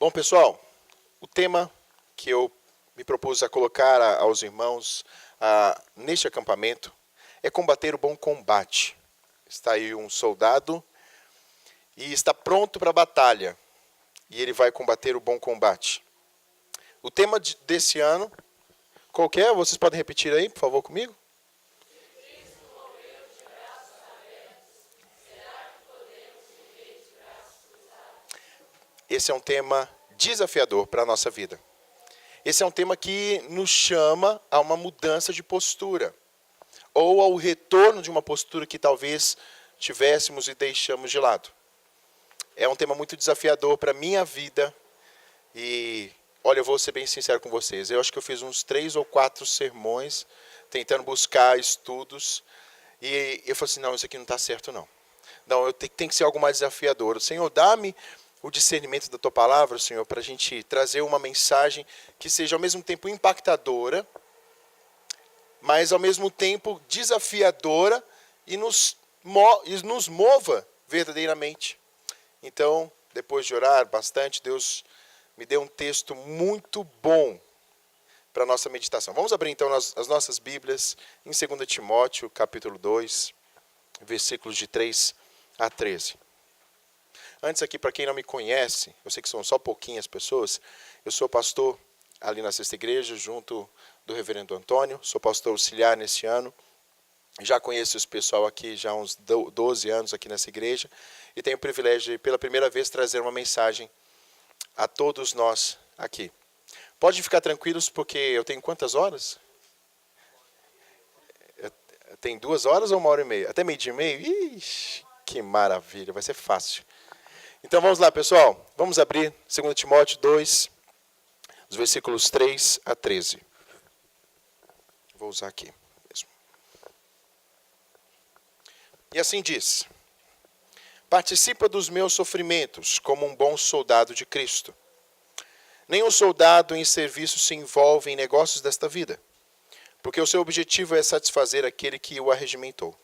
Bom, pessoal, o tema que eu me propus a colocar aos irmãos neste acampamento é combater o bom combate. Está aí um soldado e está pronto para a batalha. E ele vai combater o bom combate. O tema desse ano, qual que é? Vocês podem repetir aí, por favor, comigo? Esse é um tema desafiador para a nossa vida. Esse é um tema que nos chama a uma mudança de postura, ou ao retorno de uma postura que talvez tivéssemos e deixamos de lado. É um tema muito desafiador para a minha vida e, olha, eu vou ser bem sincero com vocês, eu acho que eu fiz uns 3 ou 4 sermões tentando buscar estudos e eu falei assim, não, isso aqui não está certo não. Não, tem que ser algo mais desafiador. Senhor, dá-me o discernimento da Tua Palavra, Senhor, para a gente trazer uma mensagem que seja ao mesmo tempo impactadora, mas ao mesmo tempo desafiadora e nos mova verdadeiramente. Então, depois de orar bastante, Deus me deu um texto muito bom para a nossa meditação. Vamos abrir então as nossas Bíblias em 2 Timóteo, capítulo 2, versículos de 3 a 13. Antes aqui, para quem não me conhece, eu sei que são só pouquinhas pessoas, eu sou pastor ali na Sexta Igreja, junto do reverendo Antônio, sou pastor auxiliar nesse ano, já conheço esse pessoal aqui já há uns 12 anos aqui nessa igreja, e tenho o privilégio de, pela primeira vez, trazer uma mensagem a todos nós aqui. Pode ficar tranquilos, porque eu tenho quantas horas? Tem 2 horas ou 1h30? Até 12h30? Ixi, que maravilha, vai ser fácil. Então vamos lá, pessoal. Vamos abrir 2 Timóteo 2, os versículos 3 a 13. Vou usar aqui mesmo. E assim diz: participa dos meus sofrimentos como um bom soldado de Cristo. Nenhum soldado em serviço se envolve em negócios desta vida, porque o seu objetivo é satisfazer aquele que o arregimentou.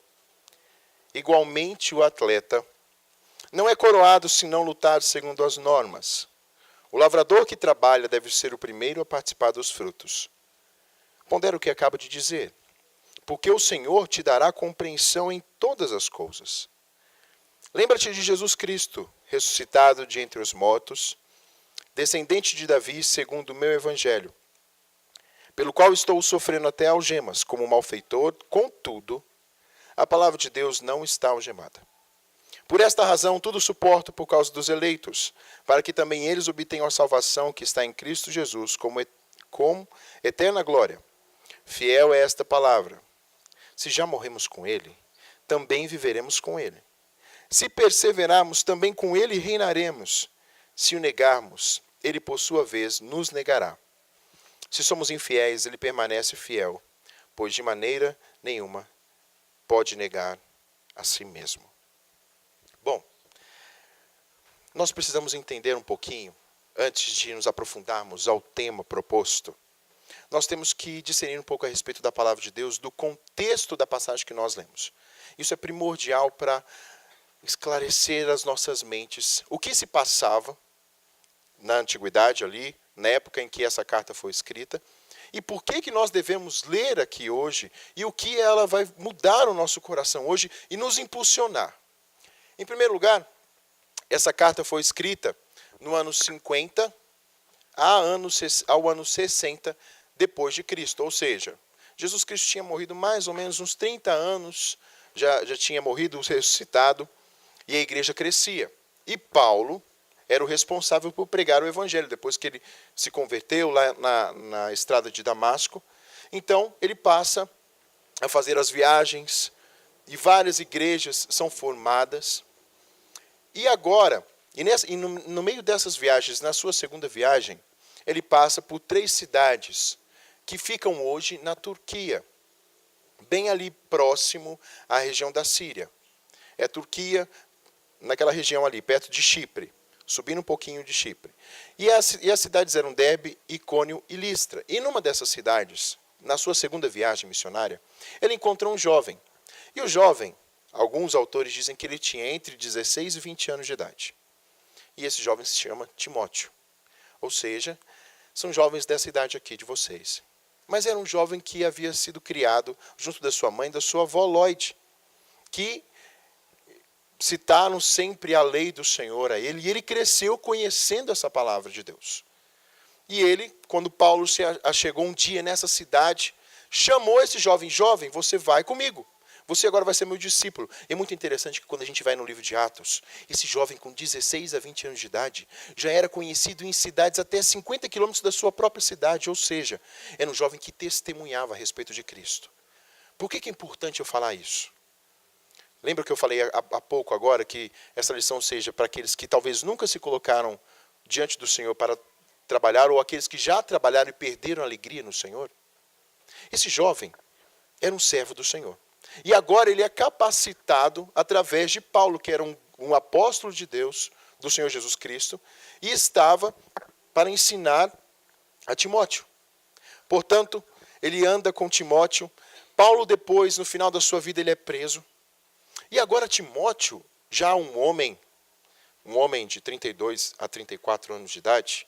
Igualmente, o atleta não é coroado se não lutar segundo as normas. O lavrador que trabalha deve ser o primeiro a participar dos frutos. Pondera o que acabo de dizer, porque o Senhor te dará compreensão em todas as coisas. Lembra-te de Jesus Cristo, ressuscitado de entre os mortos, descendente de Davi, segundo o meu evangelho, pelo qual estou sofrendo até algemas, como malfeitor, contudo, a palavra de Deus não está algemada. Por esta razão, tudo suporto por causa dos eleitos, para que também eles obtenham a salvação que está em Cristo Jesus, com eterna glória. Fiel é esta palavra. Se já morremos com ele, também viveremos com ele. Se perseverarmos, também com ele reinaremos. Se o negarmos, ele por sua vez nos negará. Se somos infiéis, ele permanece fiel, pois de maneira nenhuma pode negar a si mesmo. Bom, nós precisamos entender um pouquinho, antes de nos aprofundarmos ao tema proposto, nós temos que discernir um pouco a respeito da palavra de Deus, do contexto da passagem que nós lemos. Isso é primordial para esclarecer as nossas mentes o que se passava na antiguidade ali, na época em que essa carta foi escrita, e por que nós devemos ler aqui hoje, e o que ela vai mudar o nosso coração hoje e nos impulsionar. Em primeiro lugar, essa carta foi escrita no ano 50 ao ano 60 depois de Cristo, ou seja, Jesus Cristo tinha morrido mais ou menos uns 30 anos, já tinha morrido, ressuscitado, e a igreja crescia. E Paulo era o responsável por pregar o evangelho, depois que ele se converteu lá na estrada de Damasco. Então, ele passa a fazer as viagens, e várias igrejas são formadas. E agora, no meio dessas viagens, na sua segunda viagem, ele passa por 3 cidades que ficam hoje na Turquia, bem ali próximo à região da Síria. É a Turquia, naquela região ali, perto de Chipre, subindo um pouquinho de Chipre. E as cidades eram Derbe, Icônio e Listra. E numa dessas cidades, na sua segunda viagem missionária, ele encontrou um jovem. E o jovem, alguns autores dizem que ele tinha entre 16 e 20 anos de idade. E esse jovem se chama Timóteo. Ou seja, são jovens dessa idade aqui de vocês. Mas era um jovem que havia sido criado junto da sua mãe, da sua avó Lloyd, que citaram sempre a lei do Senhor a ele, e ele cresceu conhecendo essa palavra de Deus. E ele, quando Paulo se achegou um dia nessa cidade, chamou esse jovem: jovem, você vai comigo. Você agora vai ser meu discípulo. É muito interessante que quando a gente vai no livro de Atos, esse jovem com 16 a 20 anos de idade já era conhecido em cidades até 50 quilômetros da sua própria cidade, ou seja, era um jovem que testemunhava a respeito de Cristo. Por que é importante eu falar isso? Lembra que eu falei há pouco agora que essa lição seja para aqueles que talvez nunca se colocaram diante do Senhor para trabalhar, ou aqueles que já trabalharam e perderam a alegria no Senhor? Esse jovem era um servo do Senhor. E agora ele é capacitado através de Paulo, que era um apóstolo de Deus, do Senhor Jesus Cristo, e estava para ensinar a Timóteo. Portanto, ele anda com Timóteo. Paulo depois, no final da sua vida, ele é preso. E agora Timóteo, já um homem de 32 a 34 anos de idade,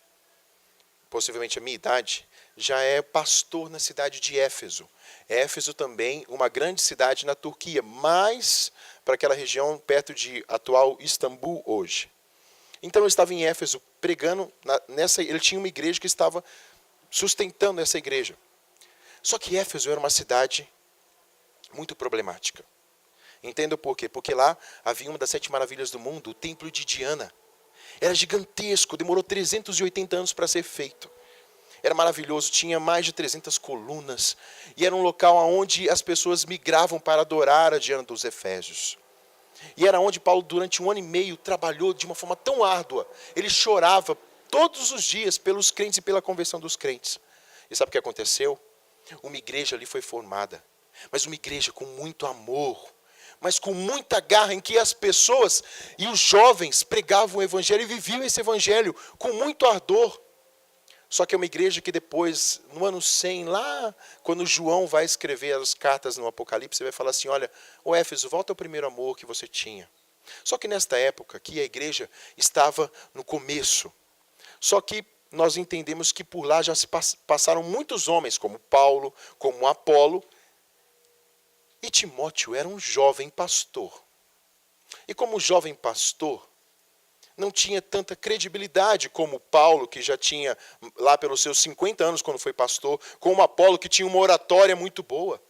possivelmente a minha idade, já é pastor na cidade de Éfeso. Éfeso também, uma grande cidade na Turquia, mais para aquela região perto de atual Istambul hoje. Então ele estava em Éfeso pregando, ele tinha uma igreja que estava sustentando essa igreja. Só que Éfeso era uma cidade muito problemática. Entenda por quê? Porque lá havia uma das 7 maravilhas do mundo, o templo de Diana. Era gigantesco, demorou 380 anos para ser feito. Era maravilhoso, tinha mais de 300 colunas. E era um local onde as pessoas migravam para adorar a Diana dos Efésios. E era onde Paulo, durante 1 ano e meio, trabalhou de uma forma tão árdua. Ele chorava todos os dias pelos crentes e pela conversão dos crentes. E sabe o que aconteceu? Uma igreja ali foi formada. Mas uma igreja com muito amor, mas com muita garra, em que as pessoas e os jovens pregavam o evangelho e viviam esse evangelho com muito ardor. Só que é uma igreja que depois, no ano 100, lá, quando João vai escrever as cartas no Apocalipse, ele vai falar assim: olha, ô Éfeso, volta ao primeiro amor que você tinha. Só que nesta época, que a igreja estava no começo. Só que nós entendemos que por lá já se passaram muitos homens, como Paulo, como Apolo. E Timóteo era um jovem pastor. E como jovem pastor, não tinha tanta credibilidade como Paulo, que já tinha lá pelos seus 50 anos quando foi pastor, como Apolo, que tinha uma oratória muito boa.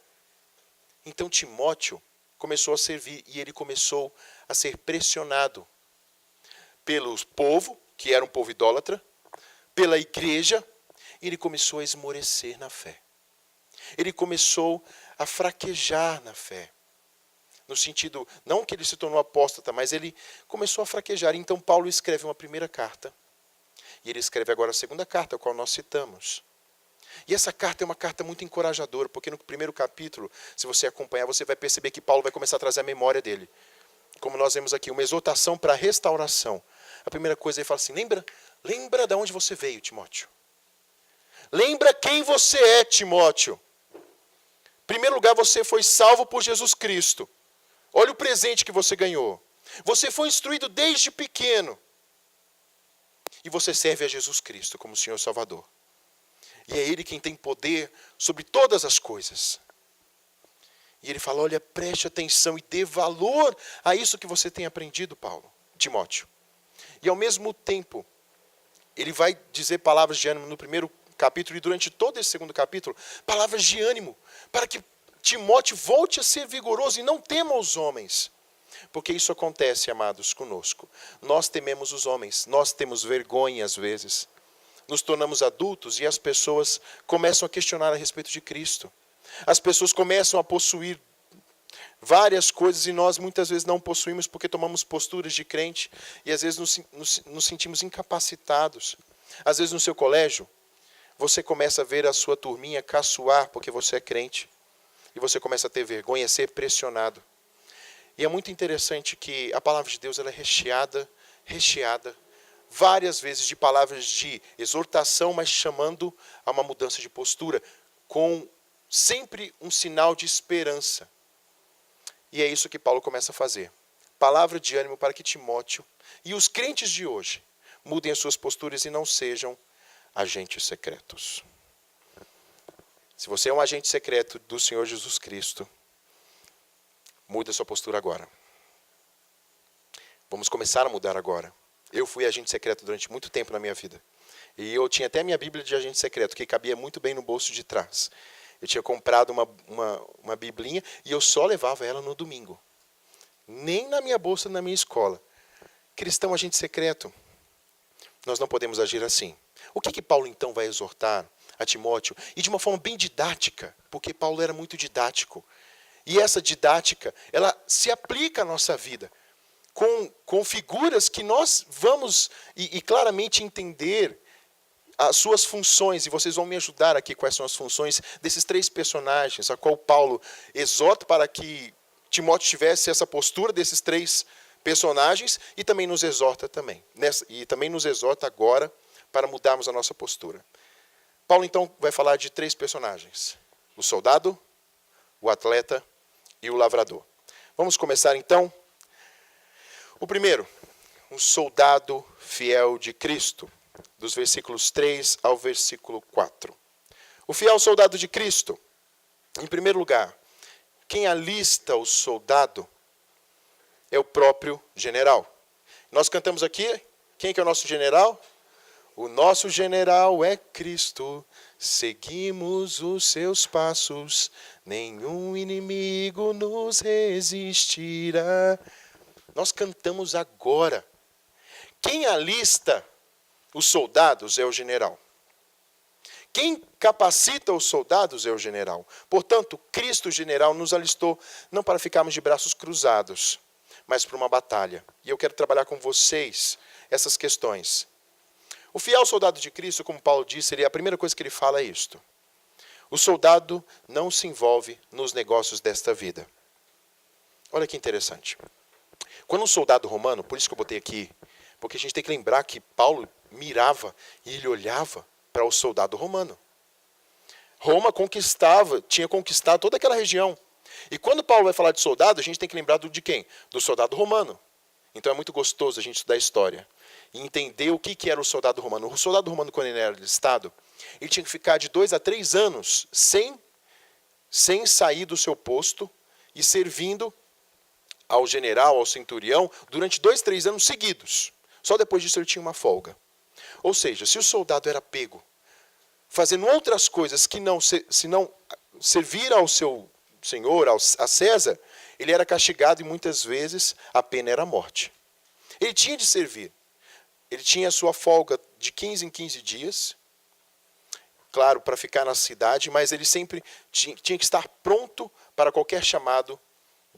Então Timóteo começou a servir e ele começou a ser pressionado pelo povo, que era um povo idólatra, pela igreja, e ele começou a esmorecer na fé. Ele começou a fraquejar na fé. No sentido, não que ele se tornou apóstata, mas ele começou a fraquejar. Então Paulo escreve uma primeira carta. E ele escreve agora a segunda carta, a qual nós citamos. E essa carta é uma carta muito encorajadora, porque no primeiro capítulo, se você acompanhar, você vai perceber que Paulo vai começar a trazer a memória dele. Como nós vemos aqui, uma exortação para a restauração. A primeira coisa, ele fala assim: lembra de onde você veio, Timóteo. Lembra quem você é, Timóteo. Em primeiro lugar, você foi salvo por Jesus Cristo. Olha o presente que você ganhou. Você foi instruído desde pequeno. E você serve a Jesus Cristo como Senhor Salvador. E é Ele quem tem poder sobre todas as coisas. E ele fala: olha, preste atenção e dê valor a isso que você tem aprendido, Timóteo. E ao mesmo tempo, ele vai dizer palavras de ânimo no primeiro capítulo e durante todo esse segundo capítulo, palavras de ânimo, para que Timóteo volte a ser vigoroso e não tema os homens. Porque isso acontece, amados, conosco. Nós tememos os homens, nós temos vergonha às vezes. Nos tornamos adultos e as pessoas começam a questionar a respeito de Cristo. As pessoas começam a possuir várias coisas e nós muitas vezes não possuímos porque tomamos posturas de crente e às vezes nos sentimos incapacitados. Às vezes no seu colégio, você começa a ver a sua turminha caçoar porque você é crente. E você começa a ter vergonha, a ser pressionado. E é muito interessante que a palavra de Deus ela é recheada, várias vezes de palavras de exortação, mas chamando a uma mudança de postura, com sempre um sinal de esperança. E é isso que Paulo começa a fazer. Palavra de ânimo para que Timóteo e os crentes de hoje mudem as suas posturas e não sejam agentes secretos. Se você é um agente secreto do Senhor Jesus Cristo, muda sua postura agora. Vamos começar a mudar agora. Eu fui agente secreto durante muito tempo na minha vida. E eu tinha até a minha Bíblia de agente secreto, que cabia muito bem no bolso de trás. Eu tinha comprado uma biblinha e eu só levava ela no domingo. Nem na minha bolsa, na minha escola. Cristão agente secreto. Nós não podemos agir assim. O que Paulo então vai exortar a Timóteo? E de uma forma bem didática, porque Paulo era muito didático. E essa didática, ela se aplica à nossa vida. Com figuras que nós vamos e claramente entender as suas funções, e vocês vão me ajudar aqui quais são as funções desses três personagens, a qual Paulo exorta para que Timóteo tivesse essa postura desses três personagens, e também nos exorta agora para mudarmos a nossa postura. Paulo então vai falar de três personagens: o soldado, o atleta e o lavrador. Vamos começar então. O primeiro, um soldado fiel de Cristo, dos versículos 3 ao versículo 4. O fiel soldado de Cristo, em primeiro lugar, quem alista o soldado é o próprio general. Nós cantamos aqui, quem que é o nosso general? O nosso general é Cristo, seguimos os seus passos, nenhum inimigo nos resistirá. Nós cantamos agora. Quem alista os soldados é o general. Quem capacita os soldados é o general. Portanto, Cristo, general, nos alistou não para ficarmos de braços cruzados, mas para uma batalha. E eu quero trabalhar com vocês essas questões. O fiel soldado de Cristo, como Paulo disse, a primeira coisa que ele fala é isto: o soldado não se envolve nos negócios desta vida. Olha que interessante. Quando um soldado romano, por isso que eu botei aqui, porque a gente tem que lembrar que Paulo mirava e ele olhava para o soldado romano. Roma tinha conquistado toda aquela região. E quando Paulo vai falar de soldado, a gente tem que lembrar de quem? Do soldado romano. Então é muito gostoso a gente estudar a história e entender o que era o soldado romano. O soldado romano, quando ele era alistado, ele tinha que ficar de 2 a 3 anos sem sair do seu posto e servindo ao general, ao centurião, durante 2, 3 anos seguidos. Só depois disso ele tinha uma folga. Ou seja, se o soldado era pego fazendo outras coisas que não servir ao seu senhor, a César, ele era castigado e muitas vezes a pena era a morte. Ele tinha de servir. Ele tinha a sua folga de 15 em 15 dias, claro, para ficar na cidade, mas ele sempre tinha que estar pronto para qualquer chamado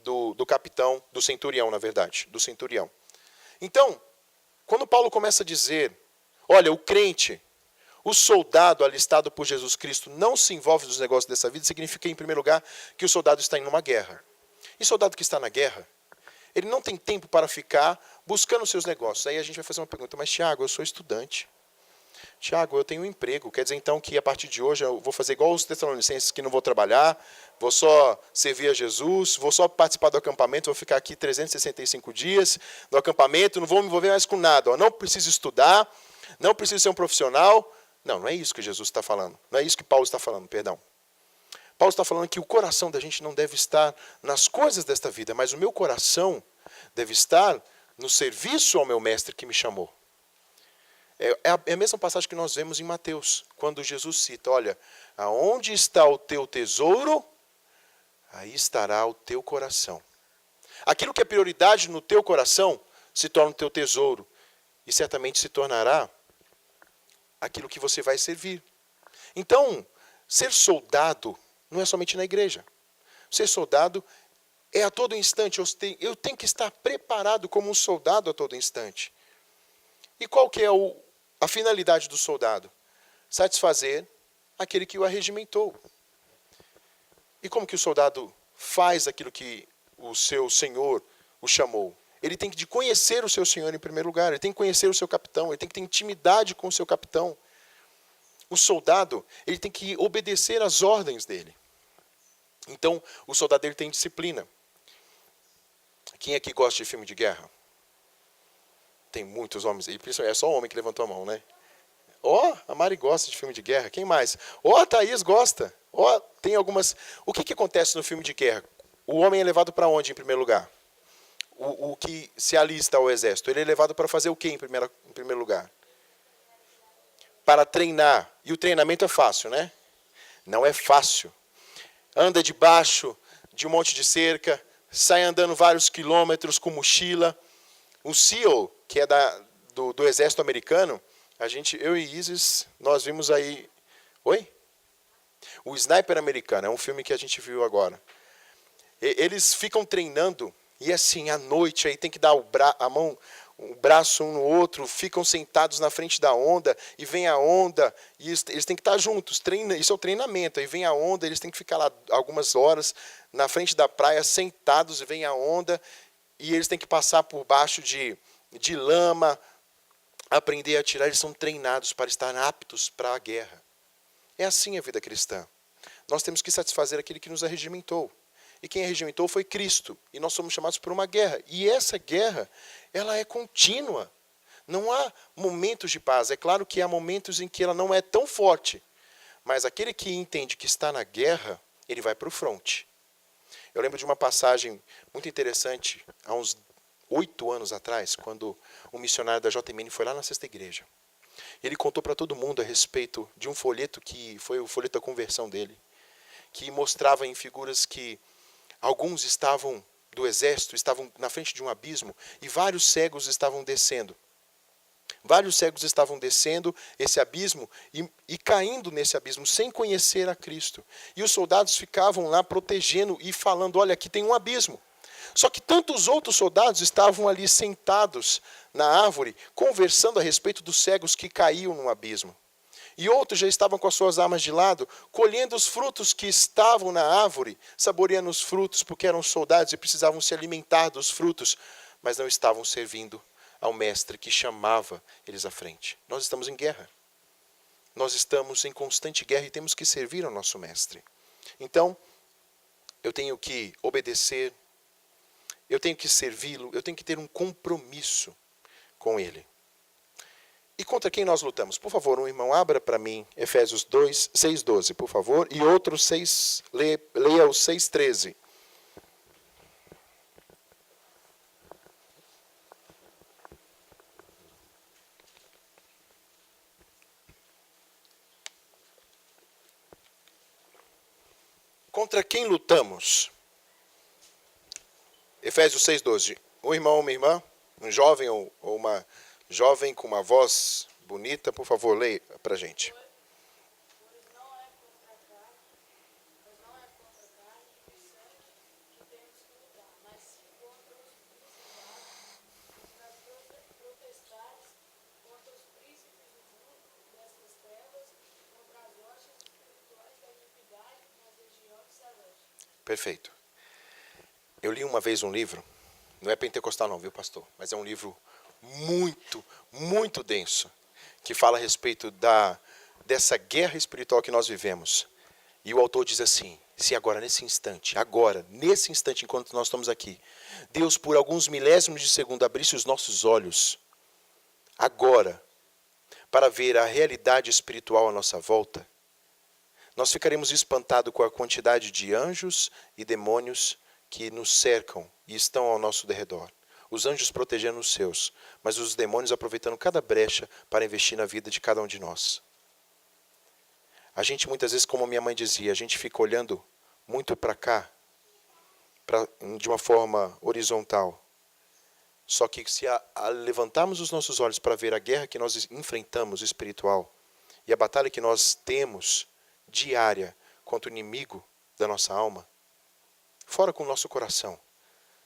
do capitão, do centurião, na verdade, do centurião. Então, quando Paulo começa a dizer, olha, o crente, o soldado alistado por Jesus Cristo não se envolve nos negócios dessa vida, significa, em primeiro lugar, que o soldado está em uma guerra. E soldado que está na guerra, ele não tem tempo para ficar buscando os seus negócios. Aí a gente vai fazer uma pergunta, mas Tiago, eu sou estudante. Tiago, eu tenho um emprego. Quer dizer então que a partir de hoje eu vou fazer igual os tessalonicenses, que não vou trabalhar, vou só servir a Jesus, vou só participar do acampamento, vou ficar aqui 365 dias no acampamento, não vou me envolver mais com nada. Não preciso estudar, não preciso ser um profissional. Não é isso que Jesus está falando. Não é isso que Paulo está falando, perdão. Paulo está falando que o coração da gente não deve estar nas coisas desta vida, mas o meu coração deve estar no serviço ao meu mestre que me chamou. É a mesma passagem que nós vemos em Mateus, quando Jesus cita, olha, aonde está o teu tesouro, aí estará o teu coração. Aquilo que é prioridade no teu coração se torna o teu tesouro e certamente se tornará aquilo que você vai servir. Então, ser soldado não é somente na igreja. Ser soldado é a todo instante. Eu tenho que estar preparado como um soldado a todo instante. E qual que é a finalidade do soldado? Satisfazer aquele que o arregimentou. E como que o soldado faz aquilo que o seu senhor o chamou? Ele tem que conhecer o seu senhor em primeiro lugar. Ele tem que conhecer o seu capitão. Ele tem que ter intimidade com o seu capitão. O soldado, ele tem que obedecer às ordens dele. Então, o soldado ele tem disciplina. Quem aqui gosta de filme de guerra? Tem muitos homens. E é só o homem que levantou a mão, né? Ó, a Mari gosta de filme de guerra. Quem mais? Ó, a Thaís gosta. Ó, tem algumas... O que acontece no filme de guerra? O homem é levado para onde, em primeiro lugar? O que se alista ao exército. Ele é levado para fazer o quê, em primeiro lugar? Para treinar. E o treinamento é fácil, né? Não é fácil. Anda debaixo de um monte de cerca, sai andando vários quilômetros com mochila. O SEAL, que é do exército americano, eu e Isis, nós vimos aí... Oi? O Sniper Americano, é um filme que a gente viu agora. Eles ficam treinando, e assim, à noite, aí tem que dar o braço um no outro, ficam sentados na frente da onda, e vem a onda, e eles têm que estar juntos, isso é o treinamento, aí vem a onda, eles têm que ficar lá algumas horas, na frente da praia, sentados, e vem a onda, e eles têm que passar por baixo de lama, aprender a atirar, eles são treinados para estar aptos para a guerra. É assim a vida cristã. Nós temos que satisfazer aquele que nos arregimentou. E quem arregimentou foi Cristo. E nós somos chamados por uma guerra. E essa guerra, ela é contínua. Não há momentos de paz. É claro que há momentos em que ela não é tão forte. Mas aquele que entende que está na guerra, ele vai para o fronte. Eu lembro de uma passagem muito interessante, há uns 8 anos atrás, quando um missionário da JMN foi lá na Sexta Igreja. Ele contou para todo mundo a respeito de um folheto que foi o folheto da conversão dele, que mostrava em figuras que alguns estavam do exército, estavam na frente de um abismo, e vários cegos estavam descendo. Vários cegos estavam descendo esse abismo e caindo nesse abismo, sem conhecer a Cristo. E os soldados ficavam lá protegendo e falando, olha, aqui tem um abismo. Só que tantos outros soldados estavam ali sentados na árvore, conversando a respeito dos cegos que caíam no abismo. E outros já estavam com as suas armas de lado, colhendo os frutos que estavam na árvore, saboreando os frutos, porque eram soldados e precisavam se alimentar dos frutos, mas não estavam servindo ao mestre que chamava eles à frente. Nós estamos em guerra. Nós estamos em constante guerra e temos que servir ao nosso mestre. Então, eu tenho que obedecer, eu tenho que servi-lo, eu tenho que ter um compromisso com ele. E contra quem nós lutamos? Por favor, um irmão, abra para mim Efésios 2, 6:12, por favor. E outro, leia o 6:13. Contra quem lutamos? Efésios 6:12. Um irmão, uma irmã, um jovem ou uma jovem com uma voz bonita, por favor, leia para a gente. Perfeito. Eu li uma vez um livro, não é pentecostal não, viu, pastor? Mas é um livro muito, muito denso, que fala a respeito dessa guerra espiritual que nós vivemos. E o autor diz assim, se agora, nesse instante, enquanto nós estamos aqui, Deus, por alguns milésimos de segundo, abrisse os nossos olhos, agora, para ver a realidade espiritual à nossa volta, nós ficaremos espantados com a quantidade de anjos e demônios que nos cercam e estão ao nosso derredor. Os anjos protegendo os seus, mas os demônios aproveitando cada brecha para investir na vida de cada um de nós. A gente muitas vezes, como minha mãe dizia, a gente fica olhando muito para cá, de uma forma horizontal. Só que se levantarmos os nossos olhos para ver a guerra que nós enfrentamos espiritual e a batalha que nós temos diária contra o inimigo da nossa alma, fora com o nosso coração,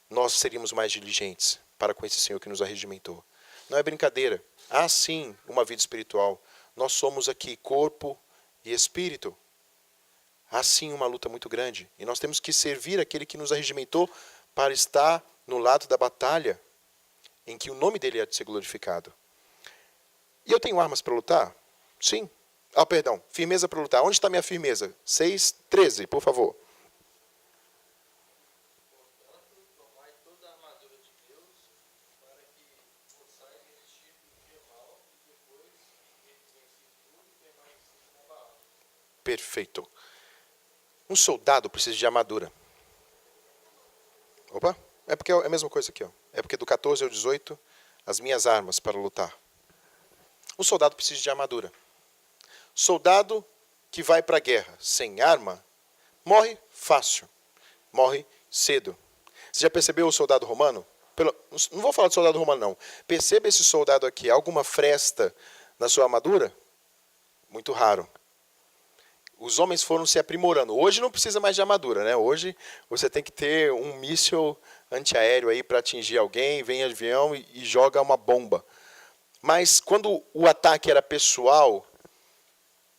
nós seríamos mais diligentes para com esse Senhor que nos arregimentou. Não é brincadeira. Há sim uma vida espiritual. Nós somos aqui corpo e espírito. Há sim uma luta muito grande. E nós temos que servir aquele que nos arregimentou para estar no lado da batalha em que o nome dele é de ser glorificado. E eu tenho armas para lutar? Sim. Perdão, firmeza para lutar. Onde está minha firmeza? 6:13, por favor. Perfeito. Um soldado precisa de armadura. Opa, é porque é a mesma coisa aqui, ó. É porque do 14 ao 18, as minhas armas para lutar. Um soldado precisa de armadura. Soldado que vai para a guerra sem arma, morre fácil. Morre cedo. Você já percebeu o soldado romano? Não vou falar de soldado romano, não. Perceba esse soldado aqui. Alguma fresta na sua armadura? Muito raro. Os homens foram se aprimorando. Hoje não precisa mais de armadura, né? Hoje você tem que ter um míssil antiaéreo aí para atingir alguém, vem avião e joga uma bomba. Mas quando o ataque era pessoal,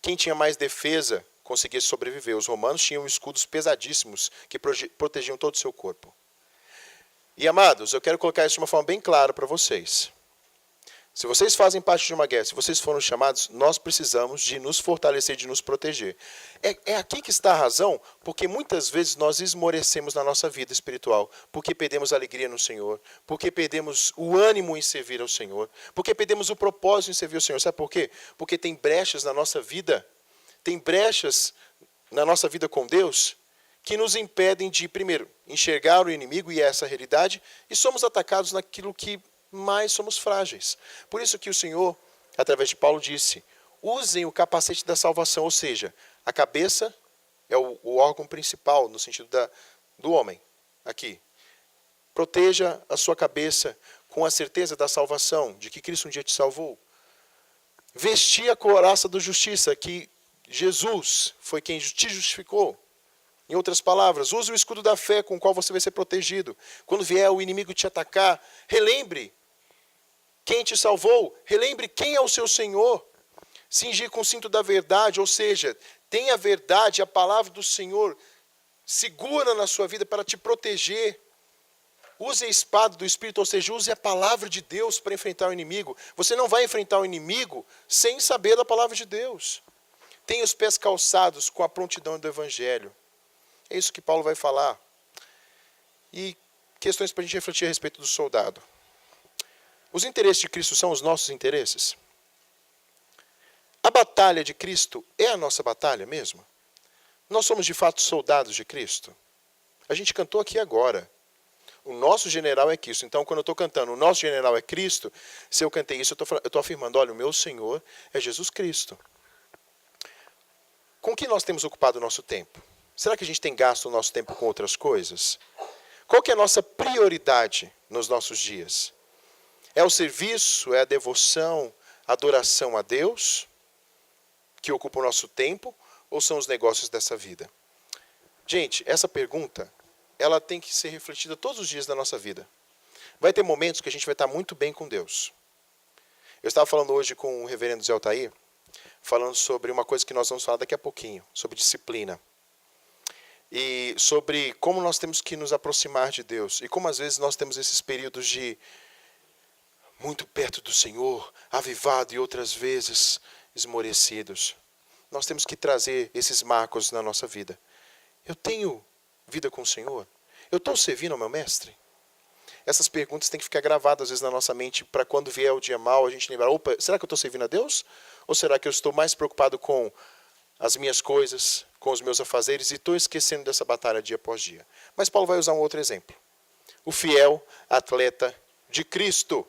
quem tinha mais defesa conseguia sobreviver. Os romanos tinham escudos pesadíssimos que protegiam todo o seu corpo. E, amados, eu quero colocar isso de uma forma bem clara para vocês. Se vocês fazem parte de uma guerra, se vocês foram chamados, nós precisamos de nos fortalecer, de nos proteger. É aqui que está a razão, porque muitas vezes nós esmorecemos na nossa vida espiritual, porque perdemos a alegria no Senhor, porque perdemos o ânimo em servir ao Senhor, porque perdemos o propósito em servir ao Senhor. Sabe por quê? Porque tem brechas na nossa vida, com Deus, que nos impedem de, primeiro, enxergar o inimigo e essa realidade, e somos atacados naquilo que mais somos frágeis. Por isso que o Senhor, através de Paulo, disse: usem o capacete da salvação, ou seja, a cabeça é o órgão principal no sentido do homem, aqui. Proteja a sua cabeça com a certeza da salvação, de que Cristo um dia te salvou. Vestir a couraça da justiça, que Jesus foi quem te justificou. Em outras palavras, use o escudo da fé com o qual você vai ser protegido. Quando vier o inimigo te atacar, relembre quem te salvou, relembre quem é o seu Senhor. Cingir com o cinto da verdade, ou seja, tenha a verdade, a palavra do Senhor segura na sua vida para te proteger. Use a espada do Espírito, ou seja, use a palavra de Deus para enfrentar o inimigo. Você não vai enfrentar o inimigo sem saber da palavra de Deus. Tenha os pés calçados com a prontidão do Evangelho. É isso que Paulo vai falar. E questões para a gente refletir a respeito do soldado. Os interesses de Cristo são os nossos interesses? A batalha de Cristo é a nossa batalha mesmo? Nós somos de fato soldados de Cristo? A gente cantou aqui agora. O nosso general é Cristo. Então, quando eu estou cantando, o nosso general é Cristo, se eu cantei isso, eu estou afirmando, olha, o meu Senhor é Jesus Cristo. Com que nós temos ocupado o nosso tempo? Será que a gente tem gasto o nosso tempo com outras coisas? Qual que é a nossa prioridade nos nossos dias? É o serviço, é a devoção, a adoração a Deus, que ocupa o nosso tempo, ou são os negócios dessa vida? Gente, essa pergunta, ela tem que ser refletida todos os dias da nossa vida. Vai ter momentos que a gente vai estar muito bem com Deus. Eu estava falando hoje com o reverendo Zé Altair, falando sobre uma coisa que nós vamos falar daqui a pouquinho, sobre disciplina. E sobre como nós temos que nos aproximar de Deus. E como às vezes nós temos esses períodos de muito perto do Senhor, avivado, e outras vezes esmorecidos. Nós temos que trazer esses marcos na nossa vida. Eu tenho vida com o Senhor? Eu estou servindo ao meu mestre? Essas perguntas têm que ficar gravadas às vezes na nossa mente, para quando vier o dia mau a gente lembrar, opa, será que eu estou servindo a Deus? Ou será que eu estou mais preocupado com as minhas coisas, com os meus afazeres, e estou esquecendo dessa batalha dia após dia? Mas Paulo vai usar um outro exemplo. O fiel atleta de Cristo.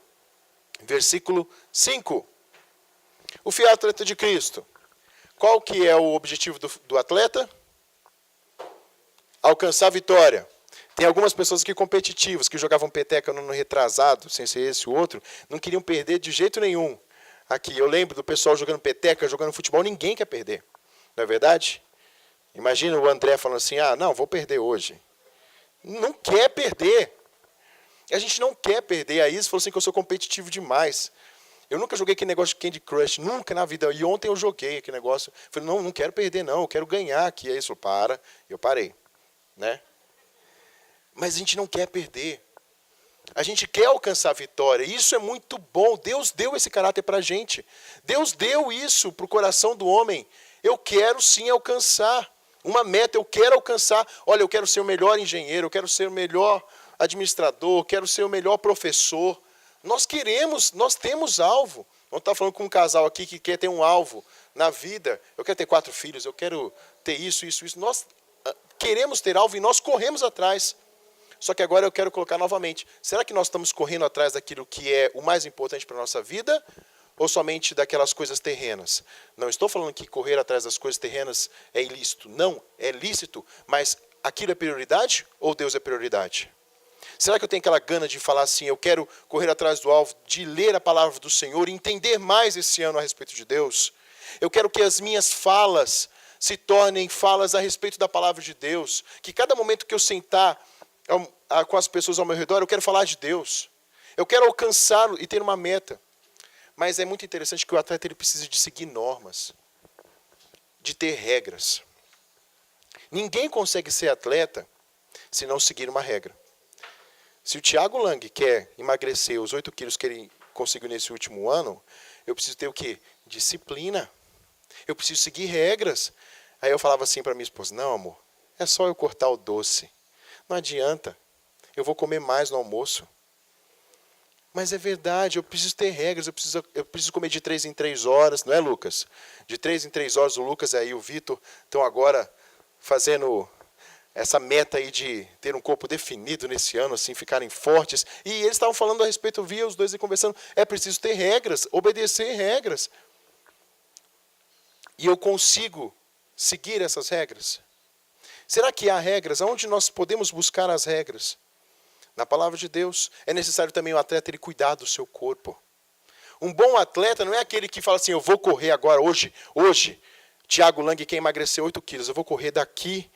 Versículo 5. O fiel atleta de Cristo. Qual que é o objetivo do atleta? Alcançar a vitória. Tem algumas pessoas aqui competitivas, que jogavam peteca no ano retrasado, sem ser esse ou outro, não queriam perder de jeito nenhum. Aqui, eu lembro do pessoal jogando peteca, jogando futebol, ninguém quer perder. Não é verdade? Imagina o André falando assim, não, vou perder hoje. Não quer perder. A gente não quer perder. A Isa falou assim que eu sou competitivo demais. Eu nunca joguei aquele negócio de Candy Crush, nunca na vida. E ontem eu joguei aquele negócio. Eu falei, não quero perder não, eu quero ganhar aqui. Aí isso, eu parei. Né? Mas a gente não quer perder. A gente quer alcançar a vitória. Isso é muito bom. Deus deu esse caráter para a gente. Deus deu isso para o coração do homem. Eu quero sim alcançar uma meta. Eu quero alcançar. Olha, eu quero ser o melhor engenheiro. Eu quero ser o melhor administrador. Eu quero ser o melhor professor. Nós temos alvo. Vamos estar falando com um casal aqui que quer ter um alvo na vida. Eu quero ter 4 filhos, eu quero ter isso. Nós queremos ter alvo e nós corremos atrás. Só que agora eu quero colocar novamente. Será que nós estamos correndo atrás daquilo que é o mais importante para a nossa vida? Ou somente daquelas coisas terrenas? Não estou falando que correr atrás das coisas terrenas é ilícito. Não, é lícito. Mas aquilo é prioridade ou Deus é prioridade? Será que eu tenho aquela gana de falar assim, eu quero correr atrás do alvo, de ler a palavra do Senhor, entender mais esse ano a respeito de Deus? Eu quero que as minhas falas se tornem falas a respeito da palavra de Deus. Que cada momento que eu sentar com as pessoas ao meu redor, eu quero falar de Deus. Eu quero alcançá-lo e ter uma meta. Mas é muito interessante que o atleta ele precisa de seguir normas, de ter regras. Ninguém consegue ser atleta se não seguir uma regra. Se o Thiago Lang quer emagrecer os 8 quilos que ele conseguiu nesse último ano, eu preciso ter o quê? Disciplina. Eu preciso seguir regras. Aí eu falava assim para minha esposa, não, amor, é só eu cortar o doce. Não adianta. Eu vou comer mais no almoço. Mas é verdade, eu preciso ter regras, eu preciso comer de 3 em 3 horas, não é, Lucas? De 3 em 3 horas, o Lucas e o Vitor estão agora fazendo essa meta aí de ter um corpo definido nesse ano, assim, ficarem fortes. E eles estavam falando a respeito, eu via os dois aí conversando, é preciso ter regras, obedecer regras. E eu consigo seguir essas regras? Será que há regras? Aonde nós podemos buscar as regras? Na palavra de Deus. É necessário também o atleta ele cuidar do seu corpo. Um bom atleta não é aquele que fala assim, eu vou correr agora, hoje, Thiago Lang quer emagrecer 8 quilos, eu vou correr daqui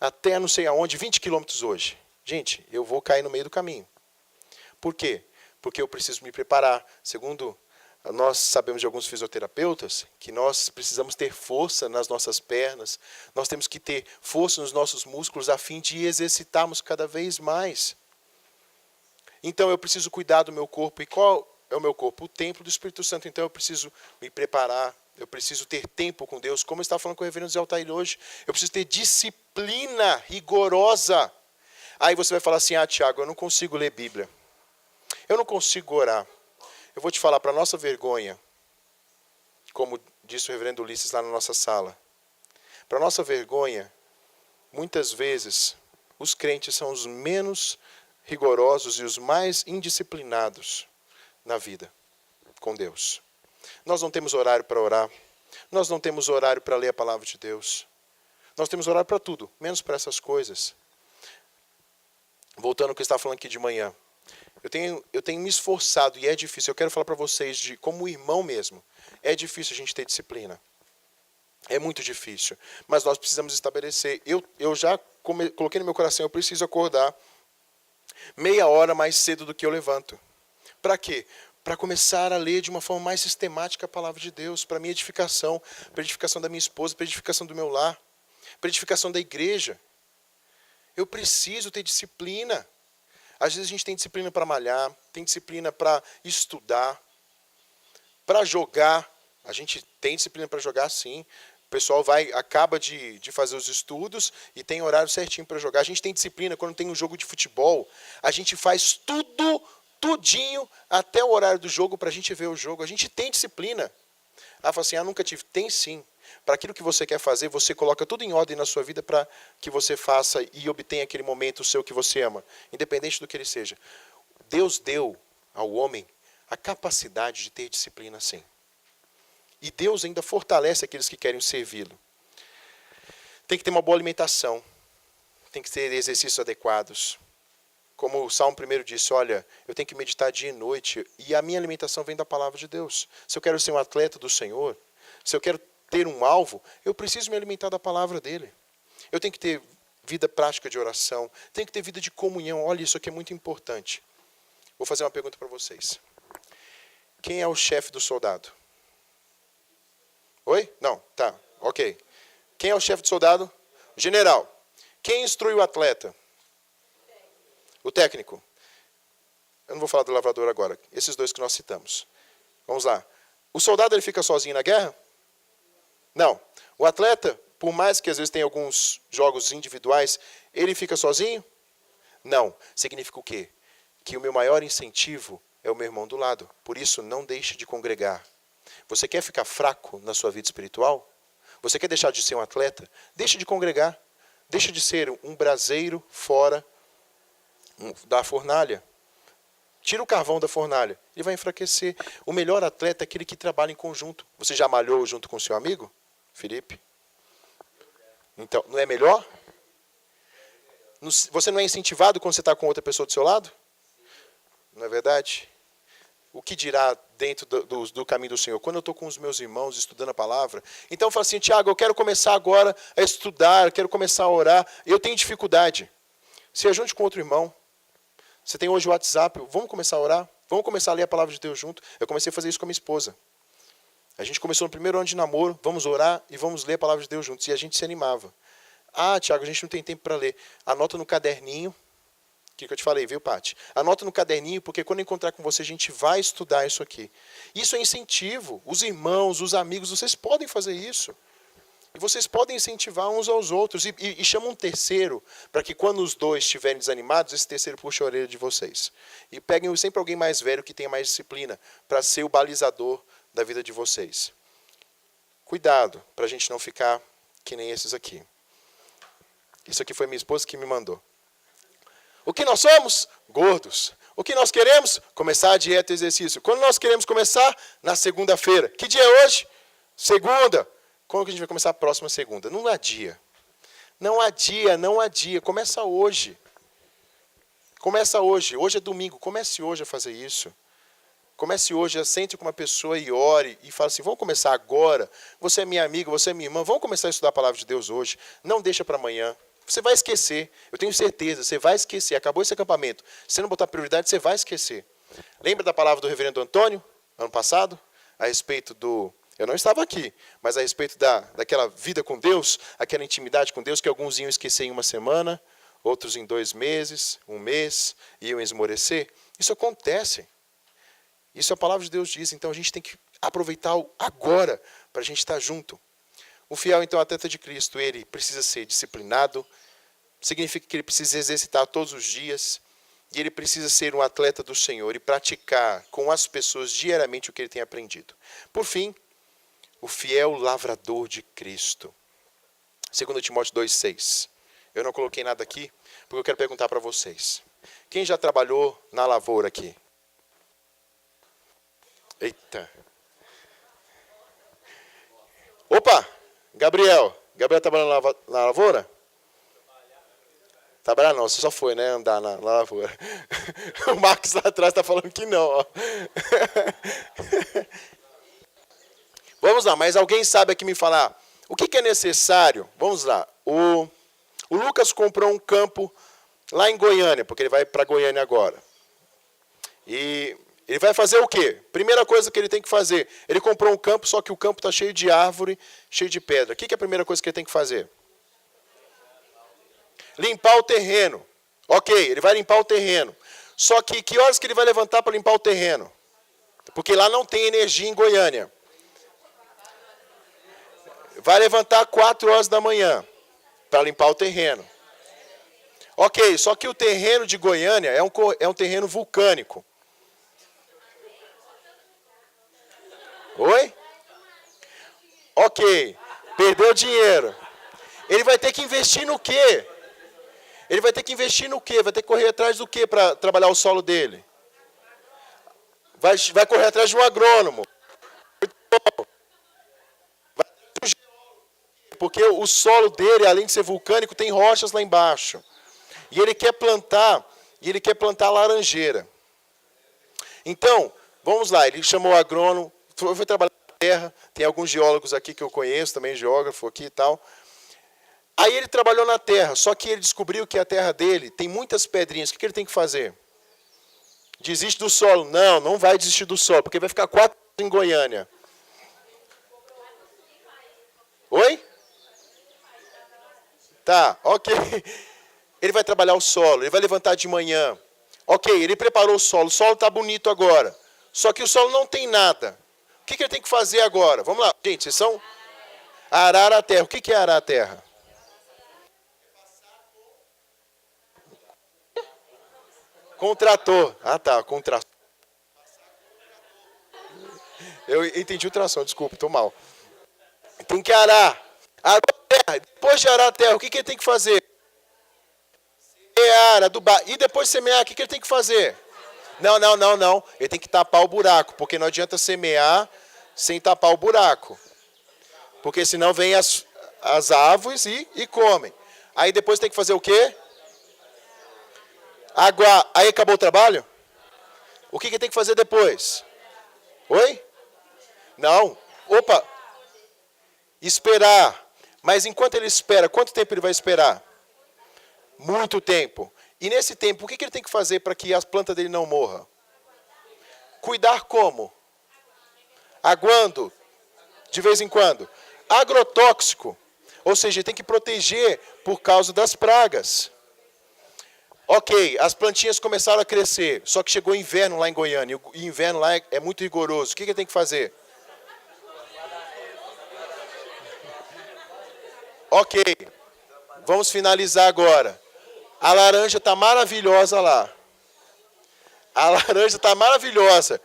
até não sei aonde, 20 quilômetros hoje. Gente, eu vou cair no meio do caminho. Por quê? Porque eu preciso me preparar. Segundo, nós sabemos de alguns fisioterapeutas que nós precisamos ter força nas nossas pernas, nós temos que ter força nos nossos músculos a fim de exercitarmos cada vez mais. Então eu preciso cuidar do meu corpo. E qual é o meu corpo? O templo do Espírito Santo. Então eu preciso me preparar, eu preciso ter tempo com Deus. Como eu estava falando com o reverendo Zé Altair hoje, eu preciso ter disciplina rigorosa. Aí você vai falar assim, Tiago, eu não consigo ler Bíblia. Eu não consigo orar. Eu vou te falar, para nossa vergonha, como disse o reverendo Ulisses lá na nossa sala, para nossa vergonha, muitas vezes, os crentes são os menos rigorosos e os mais indisciplinados na vida com Deus. Nós não temos horário para orar. Nós não temos horário para ler a palavra de Deus. Nós temos horário para tudo, menos para essas coisas. Voltando ao que eu estava falando aqui de manhã. Eu tenho me esforçado e é difícil. Eu quero falar para vocês, como irmão mesmo, é difícil a gente ter disciplina. É muito difícil. Mas nós precisamos estabelecer. Eu já coloquei no meu coração, eu preciso acordar meia hora mais cedo do que eu levanto. Para quê? Para começar a ler de uma forma mais sistemática a palavra de Deus, para a minha edificação, para a edificação da minha esposa, para a edificação do meu lar, para a edificação da igreja. Eu preciso ter disciplina. Às vezes a gente tem disciplina para malhar, tem disciplina para estudar, para jogar. A gente tem disciplina para jogar, sim. O pessoal acaba de fazer os estudos e tem horário certinho para jogar. A gente tem disciplina quando tem um jogo de futebol. A gente faz tudinho até o horário do jogo para a gente ver o jogo. A gente tem disciplina. Fala assim, nunca tive. Tem sim. Para aquilo que você quer fazer, você coloca tudo em ordem na sua vida para que você faça e obtenha aquele momento seu que você ama, independente do que ele seja. Deus deu ao homem a capacidade de ter disciplina sim. E Deus ainda fortalece aqueles que querem servi-lo. Tem que ter uma boa alimentação. Tem que ter exercícios adequados. Como o Salmo 1 disse, olha, eu tenho que meditar dia e noite, e a minha alimentação vem da palavra de Deus. Se eu quero ser um atleta do Senhor, se eu quero ter um alvo, eu preciso me alimentar da palavra dele. Eu tenho que ter vida prática de oração, tenho que ter vida de comunhão. Olha, isso aqui é muito importante. Vou fazer uma pergunta para vocês. Quem é o chefe do soldado? Oi? Não, tá, ok. Quem é o chefe do soldado? O general. Quem instrui o atleta? O técnico. Eu não vou falar do lavrador agora. Esses dois que nós citamos. Vamos lá. O soldado ele fica sozinho na guerra? Não. O atleta, por mais que às vezes tenha alguns jogos individuais, ele fica sozinho? Não. Significa o quê? Que o meu maior incentivo é o meu irmão do lado. Por isso, não deixe de congregar. Você quer ficar fraco na sua vida espiritual? Você quer deixar de ser um atleta? Deixe de congregar. Deixe de ser um braseiro fora da fornalha. Tira o carvão da fornalha. Ele vai enfraquecer. O melhor atleta é aquele que trabalha em conjunto. Você já malhou junto com seu amigo, Felipe? Então, não é melhor? Você não é incentivado quando você está com outra pessoa do seu lado? Não é verdade? O que dirá dentro do caminho do Senhor? Quando eu estou com os meus irmãos estudando a palavra, então eu falo assim, Tiago, eu quero começar agora a estudar, eu quero começar a orar, eu tenho dificuldade. Se ajunte com outro irmão. Você tem hoje o WhatsApp, vamos começar a orar? Vamos começar a ler a palavra de Deus junto? Eu comecei a fazer isso com a minha esposa. A gente começou no primeiro ano de namoro, vamos orar e vamos ler a palavra de Deus juntos. E a gente se animava. Ah, Tiago, a gente não tem tempo para ler. Anota no caderninho. O que eu te falei, viu, Paty? Anota no caderninho, porque quando eu encontrar com você, a gente vai estudar isso aqui. Isso é incentivo. Os irmãos, os amigos, vocês podem fazer isso. E vocês podem incentivar uns aos outros. E chama um terceiro, para que quando os dois estiverem desanimados, esse terceiro puxe a orelha de vocês. E peguem sempre alguém mais velho, que tenha mais disciplina, para ser o balizador da vida de vocês. Cuidado, para a gente não ficar que nem esses aqui. Isso aqui foi minha esposa que me mandou. O que nós somos? Gordos. O que nós queremos? Começar a dieta e exercício. Quando nós queremos começar? Na segunda-feira. Que dia é hoje? Segunda. Quando que a gente vai começar a próxima segunda? Não adia. Não adia, não adia. Começa hoje. Começa hoje. Hoje é domingo. Comece hoje a fazer isso. Comece hoje, sente com uma pessoa e ore. E fala assim, vamos começar agora. Você é minha amiga, você é minha irmã. Vamos começar a estudar a palavra de Deus hoje. Não deixa para amanhã. Você vai esquecer. Eu tenho certeza, você vai esquecer. Acabou esse acampamento. Se você não botar prioridade, você vai esquecer. Lembra da palavra do reverendo Antônio, ano passado? A respeito do... Eu não estava aqui, mas a respeito daquela vida com Deus, aquela intimidade com Deus, que alguns iam esquecer em uma semana, outros em 2 meses, 1 mês, iam esmorecer. Isso acontece. Isso a palavra de Deus diz. Então a gente tem que aproveitar agora para a gente estar junto. O fiel, então, atleta de Cristo, ele precisa ser disciplinado, significa que ele precisa exercitar todos os dias, e ele precisa ser um atleta do Senhor e praticar com as pessoas diariamente o que ele tem aprendido. Por fim, o fiel lavrador de Cristo. 2 Timóteo 2,6. Eu não coloquei nada aqui, porque eu quero perguntar para vocês. Quem já trabalhou na lavoura aqui? Eita. Opa! Gabriel trabalhando na lavoura? Trabalhar não, você só foi, né? Andar na lavoura. O Marcos lá atrás está falando que não. Ó. Vamos lá, mas alguém sabe aqui me falar o que é necessário? Vamos lá. O Lucas comprou um campo lá em Goiânia, porque ele vai para Goiânia agora. E ele vai fazer o quê? Primeira coisa que ele tem que fazer. Ele comprou um campo, só que o campo está cheio de árvore, cheio de pedra. O que é a primeira coisa que ele tem que fazer? Limpar o terreno. Ok, ele vai limpar o terreno. Só que horas que ele vai levantar para limpar o terreno? Porque lá não tem energia em Goiânia. Vai levantar 4 horas da manhã para limpar o terreno. Ok, só que o terreno de Goiânia é um terreno vulcânico. Oi? Ok, perdeu dinheiro. Ele vai ter que investir no quê? Ele vai ter que investir no quê? Vai ter que correr atrás do quê para trabalhar o solo dele? Vai correr atrás de um agrônomo. Porque o solo dele, além de ser vulcânico, tem rochas lá embaixo. E ele quer plantar laranjeira. Então, vamos lá, ele chamou o agrônomo, foi trabalhar na terra, tem alguns geólogos aqui que eu conheço, também geógrafo aqui e tal. Aí ele trabalhou na terra, só que ele descobriu que a terra dele tem muitas pedrinhas. O que ele tem que fazer? Desiste do solo? Não, não vai desistir do solo, porque vai ficar 4 anos em Goiânia. Oi? Tá, ok. Ele vai trabalhar o solo, ele vai levantar de manhã. Ok, ele preparou o solo está bonito agora. Só que o solo não tem nada. O que ele tem que fazer agora? Vamos lá, gente, vocês são... Arar a terra. O que é arar a terra? Com trator. Ah, tá, com trator. Eu entendi ultrassom, desculpa, estou mal. Tem que arar. Arou a terra. Depois de arar a terra, o que ele tem que fazer? Semear, adubar. E depois de semear, o que ele tem que fazer? Não. Ele tem que tapar o buraco, porque não adianta semear sem tapar o buraco. Porque senão vem as árvores e comem. Aí depois tem que fazer o quê? Água. Aí acabou o trabalho? O que tem que fazer depois? Oi? Não. Opa. Esperar. Mas enquanto ele espera, quanto tempo ele vai esperar? Muito tempo. E nesse tempo, o que ele tem que fazer para que a planta dele não morra? Cuidar como? Aguando. De vez em quando. Agrotóxico. Ou seja, ele tem que proteger por causa das pragas. Ok, as plantinhas começaram a crescer, só que chegou inverno lá em Goiânia, e o inverno lá é muito rigoroso. O que ele tem que fazer? Ok, vamos finalizar agora. A laranja está maravilhosa lá. A laranja está maravilhosa.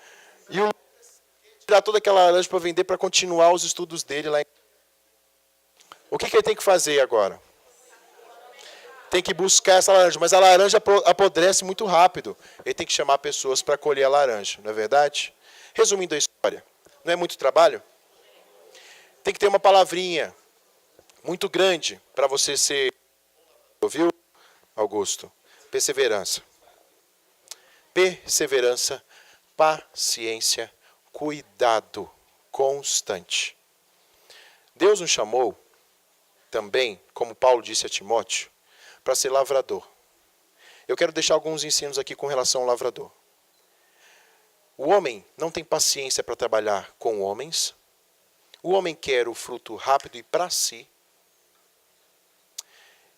E o tirar toda aquela laranja para vender, para continuar os estudos dele lá. O que ele tem que fazer agora? Tem que buscar essa laranja, mas a laranja apodrece muito rápido. Ele tem que chamar pessoas para colher a laranja, não é verdade? Resumindo a história, não é muito trabalho? Tem que ter uma palavrinha muito grande para você ser... Ouviu, Augusto? Perseverança. Perseverança, paciência, cuidado constante. Deus nos chamou também, como Paulo disse a Timóteo, para ser lavrador. Eu quero deixar alguns ensinos aqui com relação ao lavrador. O homem não tem paciência para trabalhar com homens. O homem quer o fruto rápido e para si.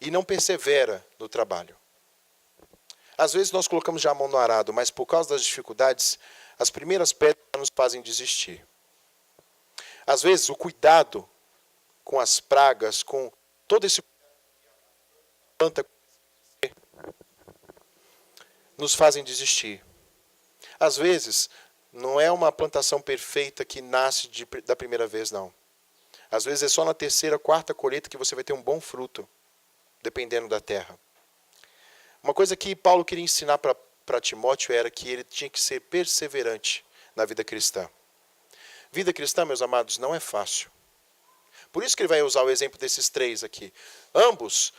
E não persevera no trabalho. Às vezes nós colocamos já a mão no arado, mas por causa das dificuldades, as primeiras pedras nos fazem desistir. Às vezes o cuidado com as pragas, com todo esse planta nos fazem desistir. Às vezes, não é uma plantação perfeita que nasce da primeira vez, não. Às vezes é só na terceira, quarta colheita que você vai ter um bom fruto, dependendo da terra. Uma coisa que Paulo queria ensinar para Timóteo era que ele tinha que ser perseverante na vida cristã. Vida cristã, meus amados, não é fácil. Por isso que ele vai usar o exemplo desses três aqui. Ambos,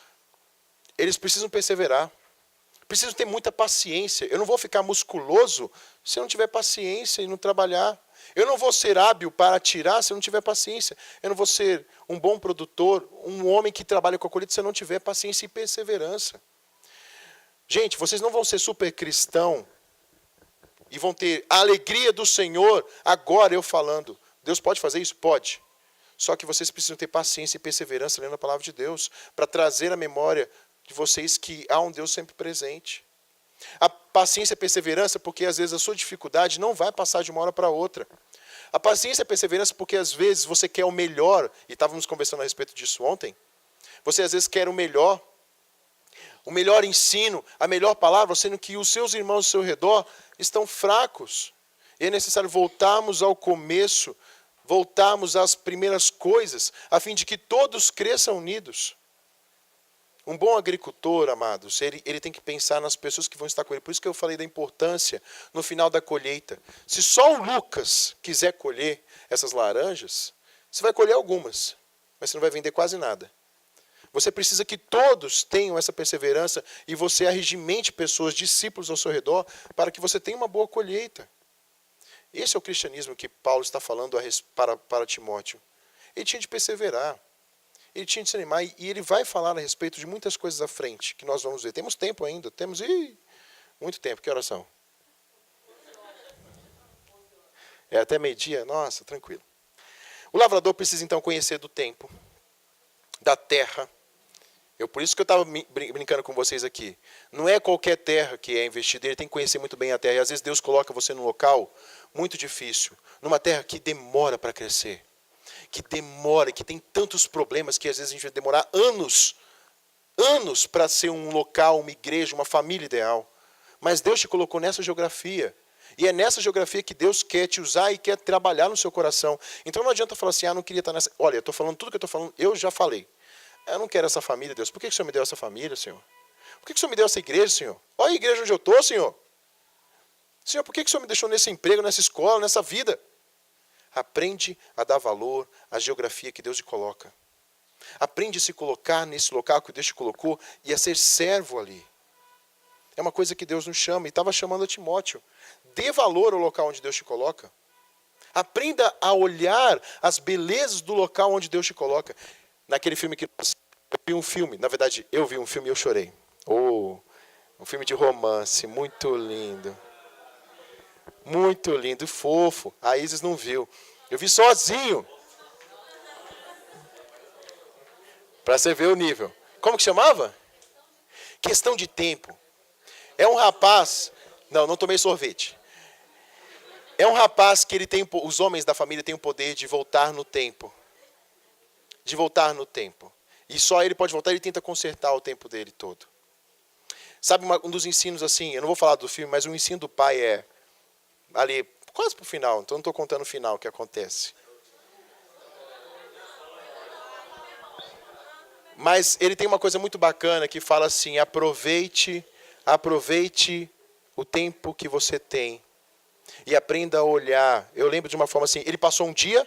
eles precisam perseverar. Precisam ter muita paciência. Eu não vou ficar musculoso se eu não tiver paciência e não trabalhar. Eu não vou ser hábil para atirar se eu não tiver paciência. Eu não vou ser um bom produtor, um homem que trabalha com a colheita se eu não tiver paciência e perseverança. Gente, vocês não vão ser super cristão e vão ter a alegria do Senhor agora eu falando. Deus pode fazer isso? Pode. Só que vocês precisam ter paciência e perseverança lendo a palavra de Deus para trazer à memória de vocês que há um Deus sempre presente. A paciência e perseverança porque às vezes a sua dificuldade não vai passar de uma hora para outra. A paciência e perseverança porque às vezes você quer o melhor, e estávamos conversando a respeito disso ontem, você às vezes quer o melhor ensino, a melhor palavra, sendo que os seus irmãos ao seu redor estão fracos. E é necessário voltarmos ao começo, voltarmos às primeiras coisas, a fim de que todos cresçam unidos. Um bom agricultor, amados, ele tem que pensar nas pessoas que vão estar com ele. Por isso que eu falei da importância no final da colheita. Se só o Lucas quiser colher essas laranjas, você vai colher algumas, mas você não vai vender quase nada. Você precisa que todos tenham essa perseverança e você arregimente pessoas, discípulos ao seu redor, para que você tenha uma boa colheita. Esse é o cristianismo que Paulo está falando para Timóteo. Ele tinha de perseverar. Ele tinha de se animar. E ele vai falar a respeito de muitas coisas à frente, que nós vamos ver. Temos tempo ainda. Temos muito tempo. Que horas são? É até meio-dia? Nossa, tranquilo. O lavrador precisa então conhecer do tempo, da terra. Por isso que eu estava brincando com vocês aqui. Não é qualquer terra que é investida, ele tem que conhecer muito bem a terra. E às vezes Deus coloca você num local muito difícil, numa terra que demora para crescer, que demora, que tem tantos problemas que às vezes a gente vai demorar anos para ser um local, uma igreja, uma família ideal. Mas Deus te colocou nessa geografia. E é nessa geografia que Deus quer te usar e quer trabalhar no seu coração. Então não adianta falar assim, não queria estar nessa. Olha, eu estou falando tudo que eu estou falando, eu já falei. Eu não quero essa família, Deus. Por que o Senhor me deu essa família, Senhor? Por que o Senhor me deu essa igreja, Senhor? Olha a igreja onde eu estou, Senhor. Senhor, por que o Senhor me deixou nesse emprego, nessa escola, nessa vida? Aprende a dar valor à geografia que Deus te coloca. Aprende a se colocar nesse local que Deus te colocou e a ser servo ali. É uma coisa que Deus nos chama e estava chamando a Timóteo. Dê valor ao local onde Deus te coloca. Aprenda a olhar as belezas do local onde Deus te coloca. Naquele filme que eu vi um filme, na verdade eu vi um filme e eu chorei. Um filme de romance, muito lindo. Muito lindo, fofo. A Isis não viu. Eu vi sozinho. Para você ver o nível. Como que chamava? Questão de tempo. É um rapaz... Não tomei sorvete. É um rapaz que ele tem... Os homens da família têm o poder de voltar no tempo. De voltar no tempo. E só ele pode voltar, ele tenta consertar o tempo dele todo. Sabe um dos ensinos assim, eu não vou falar do filme, mas o ensino do pai é... Ali, quase para o final, então não estou contando o final, o que acontece. Mas ele tem uma coisa muito bacana que fala assim, aproveite o tempo que você tem e aprenda a olhar. Eu lembro de uma forma assim, ele passou um dia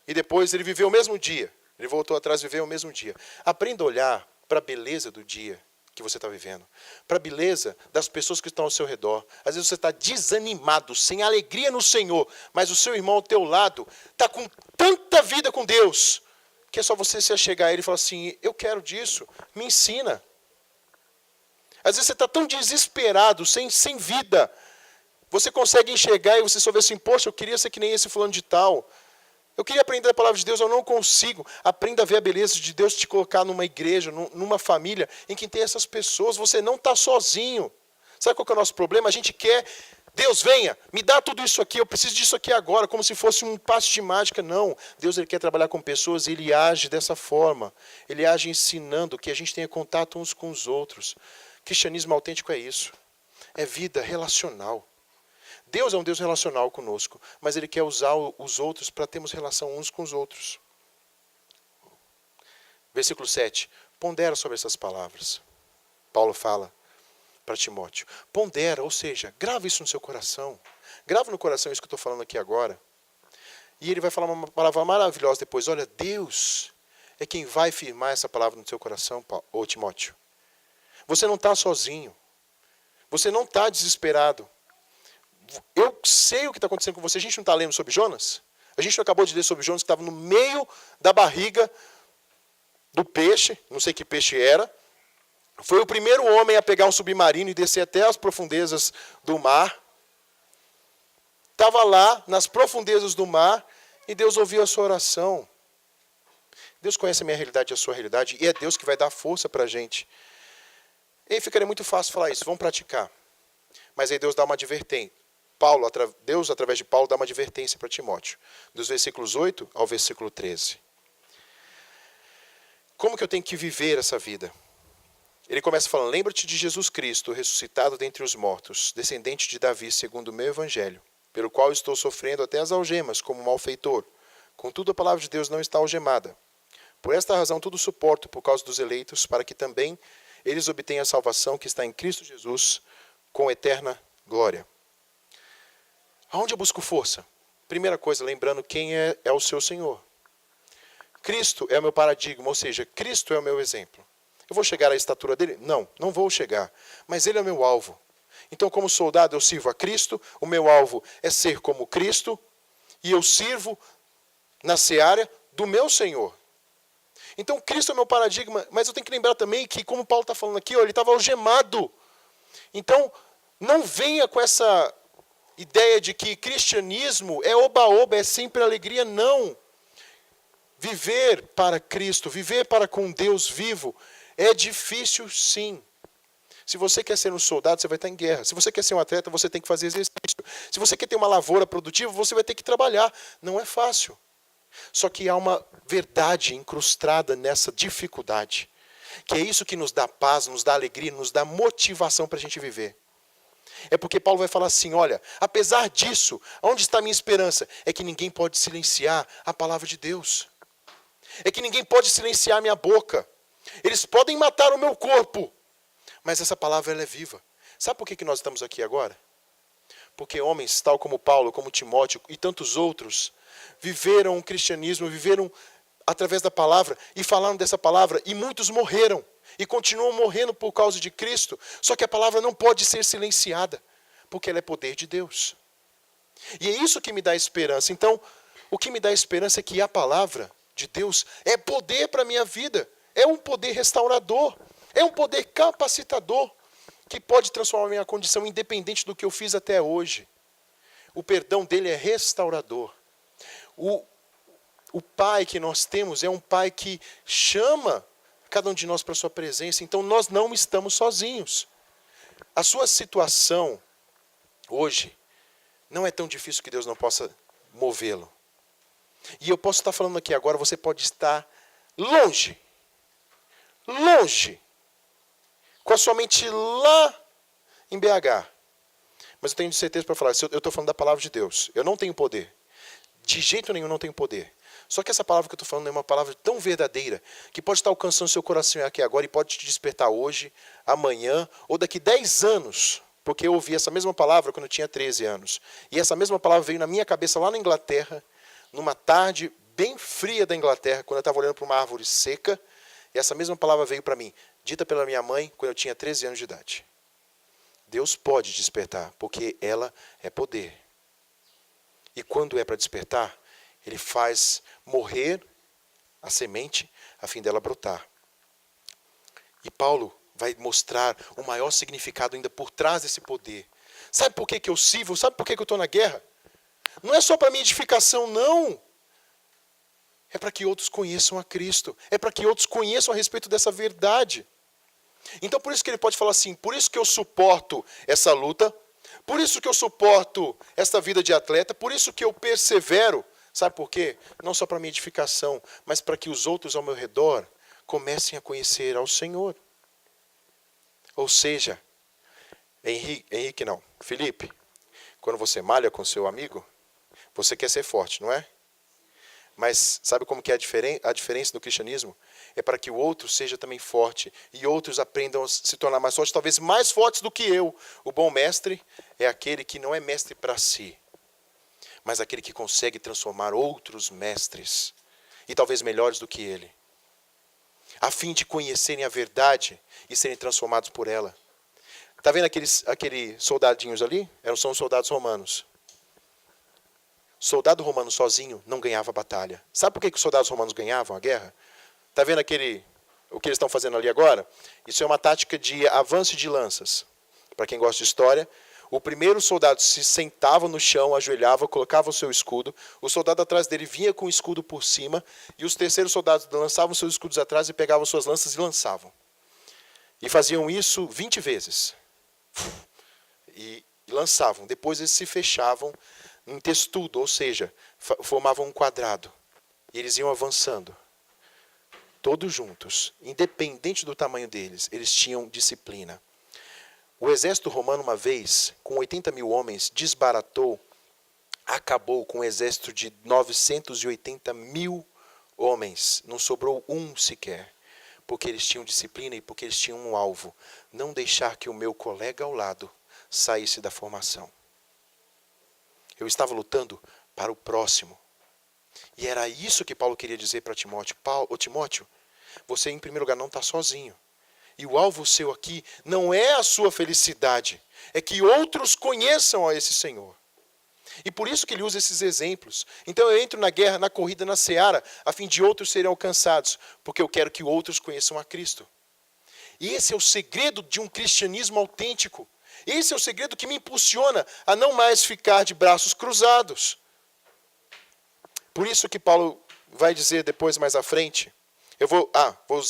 e depois ele viveu o mesmo dia. Ele voltou atrás e viveu o mesmo dia. Aprenda a olhar para a beleza do dia que você está vivendo, para a beleza das pessoas que estão ao seu redor. Às vezes você está desanimado, sem alegria no Senhor, mas o seu irmão ao teu lado está com tanta vida com Deus, que é só você se achegar a ele e falar assim, eu quero disso, me ensina. Às vezes você está tão desesperado, sem vida, você consegue enxergar e você só vê assim, poxa, eu queria ser que nem esse fulano de tal. Eu queria aprender a palavra de Deus, eu não consigo. Aprenda a ver a beleza de Deus te colocar numa igreja, numa família, em que tem essas pessoas. Você não está sozinho. Sabe qual que é o nosso problema? A gente quer, Deus venha, me dá tudo isso aqui, eu preciso disso aqui agora, como se fosse um passe de mágica. Não, Deus ele quer trabalhar com pessoas e Ele age dessa forma. Ele age ensinando que a gente tenha contato uns com os outros. Cristianismo autêntico é isso. É vida relacional. Deus é um Deus relacional conosco, mas Ele quer usar os outros para termos relação uns com os outros. Versículo 7. Pondera sobre essas palavras. Paulo fala para Timóteo. Pondera, ou seja, grava isso no seu coração. Grava no coração isso que eu estou falando aqui agora. E ele vai falar uma palavra maravilhosa depois. Olha, Deus é quem vai firmar essa palavra no seu coração, ô Timóteo. Você não está sozinho. Você não está desesperado. Eu sei o que está acontecendo com você. A gente não está lendo sobre Jonas? A gente não acabou de ler sobre Jonas, que estava no meio da barriga do peixe, não sei que peixe era. Foi o primeiro homem a pegar um submarino e descer até as profundezas do mar. Estava lá, nas profundezas do mar, e Deus ouviu a sua oração. Deus conhece a minha realidade e a sua realidade, e é Deus que vai dar força para a gente. E aí ficaria muito fácil falar isso, vamos praticar. Mas aí Deus dá uma advertência. Deus, através de Paulo, dá uma advertência para Timóteo. Dos versículos 8 ao versículo 13. Como que eu tenho que viver essa vida? Ele começa falando, lembra-te de Jesus Cristo, ressuscitado dentre os mortos, descendente de Davi, segundo o meu evangelho, pelo qual estou sofrendo até as algemas, como malfeitor. Contudo, a palavra de Deus não está algemada. Por esta razão, tudo suporto por causa dos eleitos, para que também eles obtenham a salvação que está em Cristo Jesus, com eterna glória. Aonde eu busco força? Primeira coisa, lembrando quem é o seu Senhor. Cristo é o meu paradigma, ou seja, Cristo é o meu exemplo. Eu vou chegar à estatura dele? Não vou chegar. Mas ele é o meu alvo. Então, como soldado, eu sirvo a Cristo. O meu alvo é ser como Cristo. E eu sirvo na seara do meu Senhor. Então, Cristo é o meu paradigma. Mas eu tenho que lembrar também que, como Paulo está falando aqui, ele estava algemado. Então, não venha com essa ideia de que cristianismo é oba-oba, é sempre alegria. Não. Viver para Cristo, viver para com Deus vivo, é difícil sim. Se você quer ser um soldado, você vai estar em guerra. Se você quer ser um atleta, você tem que fazer exercício. Se você quer ter uma lavoura produtiva, você vai ter que trabalhar. Não é fácil. Só que há uma verdade incrustada nessa dificuldade, que é isso que nos dá paz, nos dá alegria, nos dá motivação para a gente viver. É porque Paulo vai falar assim, olha, apesar disso, onde está a minha esperança? É que ninguém pode silenciar a palavra de Deus. É que ninguém pode silenciar a minha boca. Eles podem matar o meu corpo, mas essa palavra ela é viva. Sabe por que nós estamos aqui agora? Porque homens tal como Paulo, como Timóteo e tantos outros, viveram o cristianismo, viveram através da palavra e falaram dessa palavra, e muitos morreram. E continuam morrendo por causa de Cristo. Só que a palavra não pode ser silenciada, porque ela é poder de Deus. E é isso que me dá esperança. Então, o que me dá esperança é que a palavra de Deus é poder para a minha vida. É um poder restaurador. É um poder capacitador, que pode transformar a minha condição independente do que eu fiz até hoje. O perdão dele é restaurador. O Pai que nós temos é um Pai que chama cada um de nós para a sua presença. Então nós não estamos sozinhos. A sua situação hoje não é tão difícil que Deus não possa movê-lo. E eu posso estar falando aqui agora, você pode estar longe, com a sua mente lá em BH. Mas eu tenho certeza para falar, eu estou falando da palavra de Deus. Eu não tenho poder. De jeito nenhum não tenho poder. Só que essa palavra que eu estou falando é uma palavra tão verdadeira, que pode estar alcançando seu coração aqui agora e pode te despertar hoje, amanhã, ou daqui 10 anos. Porque eu ouvi essa mesma palavra quando eu tinha 13 anos. E essa mesma palavra veio na minha cabeça lá na Inglaterra, numa tarde bem fria da Inglaterra, quando eu estava olhando para uma árvore seca. E essa mesma palavra veio para mim, dita pela minha mãe, quando eu tinha 13 anos de idade. Deus pode despertar, porque ela é poder. E quando é para despertar, ele faz morrer a semente a fim dela brotar. E Paulo vai mostrar o maior significado ainda por trás desse poder. Sabe por que eu sirvo? Sabe por que eu estou na guerra? Não é só para minha edificação, não. É para que outros conheçam a Cristo. É para que outros conheçam a respeito dessa verdade. Então por isso que ele pode falar assim, por isso que eu suporto essa luta, por isso que eu suporto esta vida de atleta, por isso que eu persevero. Sabe por quê? Não só para minha edificação, mas para que os outros ao meu redor comecem a conhecer ao Senhor. Ou seja, Felipe, quando você malha com seu amigo, você quer ser forte, não é? Mas sabe como que é a diferença do cristianismo? É para que o outro seja também forte e outros aprendam a se tornar mais fortes, talvez mais fortes do que eu. O bom mestre é aquele que não é mestre para si, mas aquele que consegue transformar outros mestres, e talvez melhores do que ele, a fim de conhecerem a verdade e serem transformados por ela. Está vendo aqueles soldadinhos ali? São os soldados romanos. Soldado romano sozinho não ganhava a batalha. Sabe por que os soldados romanos ganhavam a guerra? Está vendo o que eles estão fazendo ali agora? Isso é uma tática de avanço de lanças. Para quem gosta de história, o primeiro soldado se sentava no chão, ajoelhava, colocava o seu escudo. O soldado atrás dele vinha com o escudo por cima. E os terceiros soldados lançavam seus escudos atrás e pegavam suas lanças e lançavam. E faziam isso 20 vezes. E lançavam. Depois eles se fechavam em testudo, ou seja, formavam um quadrado. E eles iam avançando. Todos juntos, independente do tamanho deles, eles tinham disciplina. O exército romano, uma vez, com 80 mil homens, acabou com um exército de 980 mil homens. Não sobrou um sequer, porque eles tinham disciplina e porque eles tinham um alvo. Não deixar que o meu colega ao lado saísse da formação. Eu estava lutando para o próximo. E era isso que Paulo queria dizer para Timóteo. Timóteo, você em primeiro lugar não está sozinho. E o alvo seu aqui não é a sua felicidade, é que outros conheçam a esse Senhor. E por isso que ele usa esses exemplos. Então eu entro na guerra, na corrida, na seara, a fim de outros serem alcançados, porque eu quero que outros conheçam a Cristo. E esse é o segredo de um cristianismo autêntico. Esse é o segredo que me impulsiona a não mais ficar de braços cruzados. Por isso que Paulo vai dizer depois, mais à frente, eu vou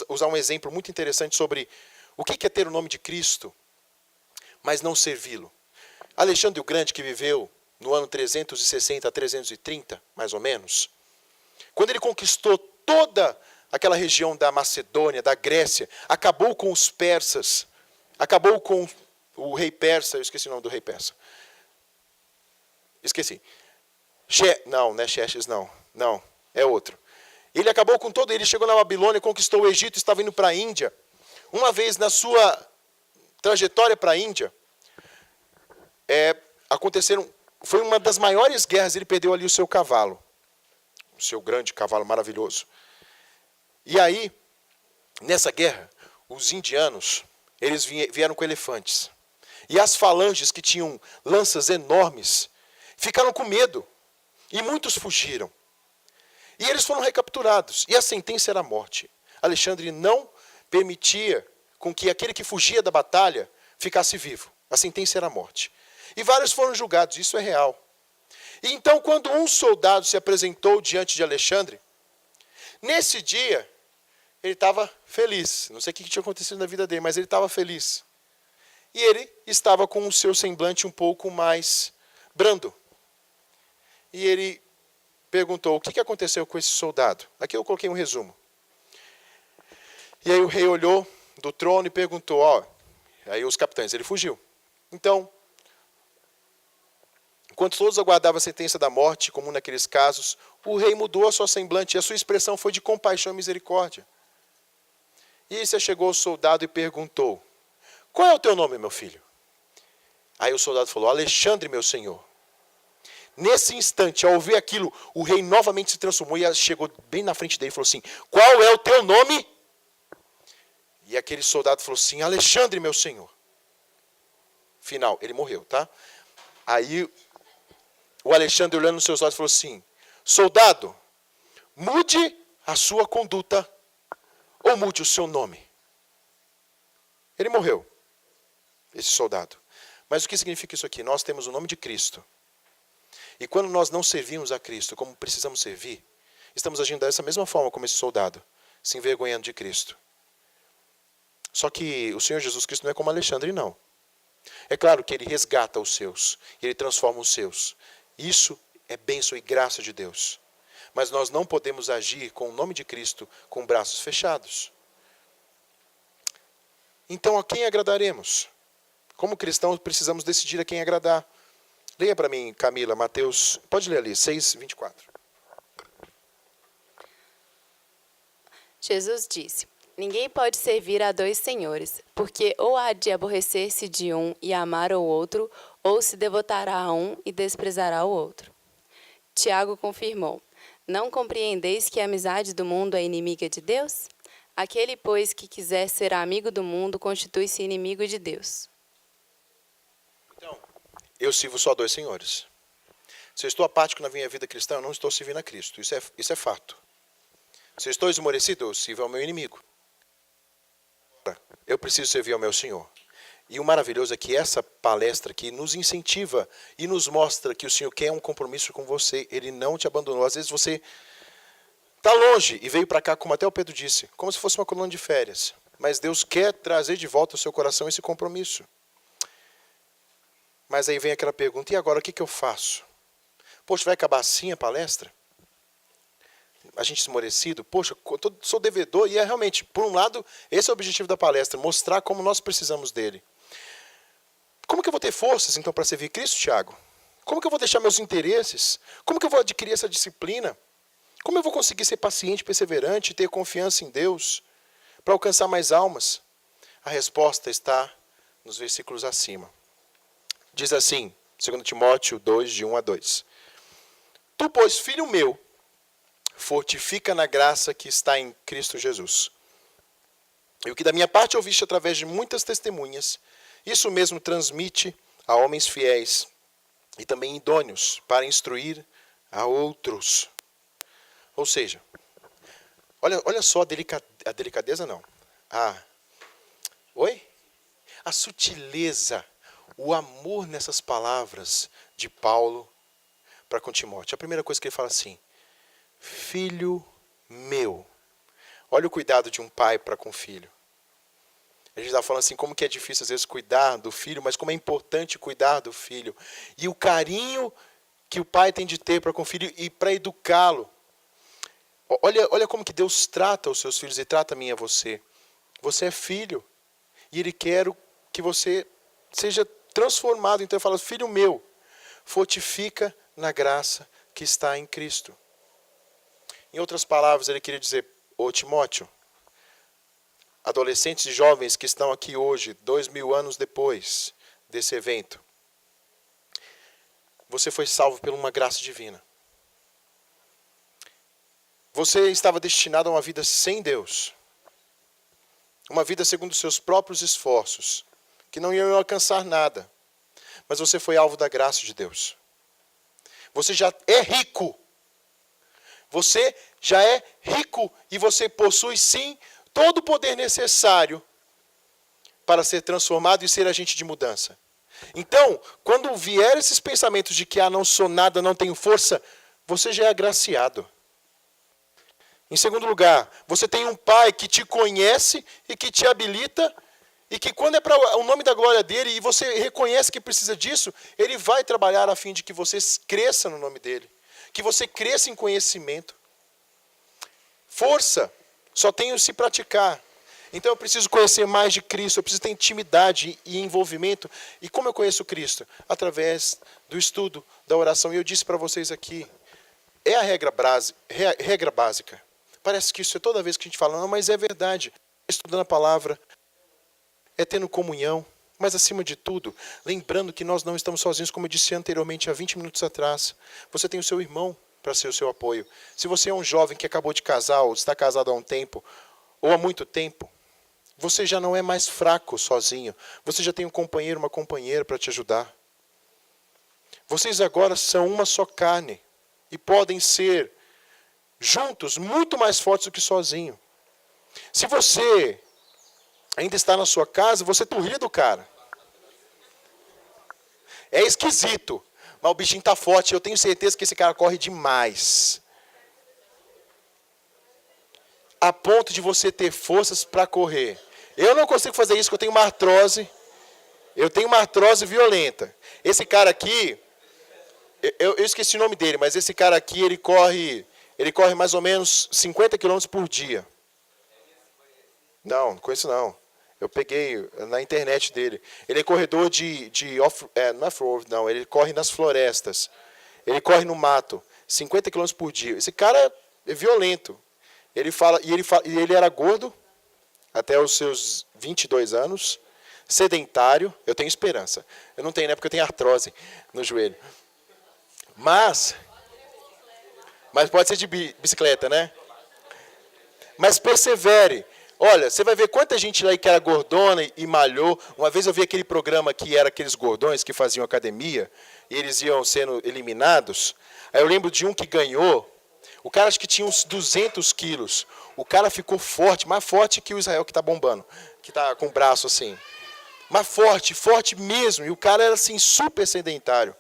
usar um exemplo muito interessante sobre o que é ter o nome de Cristo, mas não servi-lo. Alexandre o Grande, que viveu no ano 360 a 330, mais ou menos, quando ele conquistou toda aquela região da Macedônia, da Grécia, acabou com os persas, acabou com o rei persa, eu esqueci o nome do rei persa. Esqueci. Não é Xerxes, não. Não, é outro. Ele acabou com todo, ele chegou na Babilônia, conquistou o Egito, estava indo para a Índia. Uma vez na sua trajetória para a Índia, foi uma das maiores guerras, ele perdeu ali o seu cavalo. O seu grande cavalo maravilhoso. E aí, nessa guerra, os indianos, eles vieram com elefantes. E as falanges, que tinham lanças enormes, ficaram com medo. E muitos fugiram. E eles foram recapturados. E a sentença era a morte. Alexandre não permitia com que aquele que fugia da batalha ficasse vivo. A sentença era a morte. E vários foram julgados, isso é real. E então, quando um soldado se apresentou diante de Alexandre, nesse dia, ele estava feliz. Não sei o que tinha acontecido na vida dele, mas ele estava feliz. E ele estava com o seu semblante um pouco mais brando. E ele perguntou, o que aconteceu com esse soldado? Aqui eu coloquei um resumo. E aí o rei olhou do trono e perguntou, aí os capitães, ele fugiu. Então, enquanto todos aguardavam a sentença da morte, como naqueles casos, o rei mudou a sua semblante e a sua expressão foi de compaixão e misericórdia. E aí se chegou o soldado e perguntou, qual é o teu nome, meu filho? Aí o soldado falou, Alexandre, meu senhor. Nesse instante, ao ouvir aquilo, o rei novamente se transformou e chegou bem na frente dele e falou assim, qual é o teu nome? E aquele soldado falou assim, Alexandre, meu senhor. Final, ele morreu, tá? Aí o Alexandre, olhando nos seus olhos, falou assim, soldado, mude a sua conduta ou mude o seu nome. Ele morreu, esse soldado. Mas o que significa isso aqui? Nós temos o nome de Cristo. E quando nós não servimos a Cristo como precisamos servir, estamos agindo dessa mesma forma como esse soldado, se envergonhando de Cristo. Só que o Senhor Jesus Cristo não é como Alexandre, não. É claro que ele resgata os seus, ele transforma os seus. Isso é bênção e graça de Deus. Mas nós não podemos agir com o nome de Cristo com braços fechados. Então, a quem agradaremos? Como cristãos, precisamos decidir a quem agradar. Leia para mim, Camila, Mateus, pode ler ali, 6:24. Jesus disse, ninguém pode servir a dois senhores, porque ou há de aborrecer-se de um e amar o outro, ou se devotará a um e desprezará o outro. Tiago confirmou, não compreendeis que a amizade do mundo é inimiga de Deus? Aquele, pois, que quiser ser amigo do mundo, constitui-se inimigo de Deus. Então, eu sirvo só a dois senhores. Se eu estou apático na minha vida cristã, eu não estou servindo a Cristo. Isso é fato. Se eu estou esmorecido, eu sirvo ao meu inimigo. Eu preciso servir ao meu Senhor. E o maravilhoso é que essa palestra aqui nos incentiva e nos mostra que o Senhor quer um compromisso com você. Ele não te abandonou. Às vezes você está longe e veio para cá, como até o Pedro disse, como se fosse uma colônia de férias. Mas Deus quer trazer de volta ao seu coração esse compromisso. Mas aí vem aquela pergunta, e agora o que eu faço? Poxa, vai acabar assim a palestra? A gente esmorecido? Poxa, sou devedor. E é realmente, por um lado, esse é o objetivo da palestra, mostrar como nós precisamos dele. Como que eu vou ter forças, então, para servir Cristo, Tiago? Como que eu vou deixar meus interesses? Como que eu vou adquirir essa disciplina? Como eu vou conseguir ser paciente, perseverante, ter confiança em Deus, para alcançar mais almas? A resposta está nos versículos acima. Diz assim, 2 Timóteo 2, de 1 a 2. Tu, pois, filho meu, fortifica na graça que está em Cristo Jesus. E o que da minha parte ouviste através de muitas testemunhas, isso mesmo transmite a homens fiéis e também idôneos para instruir a outros. Ou seja, olha só a delicadeza, não. A sutileza, o amor nessas palavras de Paulo para com Timóteo. A primeira coisa que ele fala assim, filho meu. Olha o cuidado de um pai para com o filho. A gente está falando assim, como que é difícil às vezes cuidar do filho, mas como é importante cuidar do filho. E o carinho que o pai tem de ter para com o filho e para educá-lo. Olha como que Deus trata os seus filhos e trata a mim e a você. Você é filho. E Ele quer que você seja transformado. Então ele fala, filho meu, fortifica na graça que está em Cristo. Em outras palavras, ele queria dizer, ô Timóteo, adolescentes e jovens que estão aqui hoje, 2000 anos depois desse evento, você foi salvo por uma graça divina. Você estava destinado a uma vida sem Deus. Uma vida segundo os seus próprios esforços, que não iam alcançar nada. Mas você foi alvo da graça de Deus. Você já é rico. Você já é rico e você possui sim todo o poder necessário para ser transformado e ser agente de mudança. Então, quando vier esses pensamentos de que não sou nada, não tenho força, você já é agraciado. Em segundo lugar, você tem um pai que te conhece e que te habilita, e que quando é para o nome da glória dele, e você reconhece que precisa disso, ele vai trabalhar a fim de que você cresça no nome dele, que você cresça em conhecimento. Força só tenho se praticar. Então eu preciso conhecer mais de Cristo, eu preciso ter intimidade e envolvimento. E como eu conheço Cristo? Através do estudo, da oração. E eu disse para vocês aqui, é a regra básica. Parece que isso é toda vez que a gente fala, não, mas é verdade. Estudando a palavra, é tendo comunhão, mas acima de tudo, lembrando que nós não estamos sozinhos, como eu disse anteriormente, há 20 minutos atrás. Você tem o seu irmão para ser o seu apoio. Se você é um jovem que acabou de casar, ou está casado há um tempo, ou há muito tempo, você já não é mais fraco sozinho. Você já tem um companheiro, uma companheira para te ajudar. Vocês agora são uma só carne e podem ser juntos muito mais fortes do que sozinho. Se você ainda está na sua casa, você turria do cara. É esquisito, mas o bichinho está forte. Eu tenho certeza que esse cara corre demais. A ponto de você ter forças para correr. Eu não consigo fazer isso, porque eu tenho uma artrose. Eu tenho uma artrose violenta. Esse cara aqui, eu esqueci o nome dele, mas esse cara aqui, ele corre mais ou menos 50 km por dia. Não conheço não. Eu peguei na internet dele. Ele é corredor não é off-road, não. Ele corre nas florestas. Ele corre no mato. 50 km por dia. Esse cara é violento. Ele era gordo até os seus 22 anos. Sedentário. Eu tenho esperança. Eu não tenho, né? Porque eu tenho artrose no joelho. Mas pode ser de bicicleta, né? Mas persevere. Olha, você vai ver quanta gente lá que era gordona e malhou. Uma vez eu vi aquele programa que era aqueles gordões que faziam academia e eles iam sendo eliminados. Aí eu lembro de um que ganhou. O cara acho que tinha uns 200 quilos. O cara ficou forte, mais forte que o Israel que está bombando. Que está com o braço assim. Mas forte mesmo. E o cara era assim super sedentário.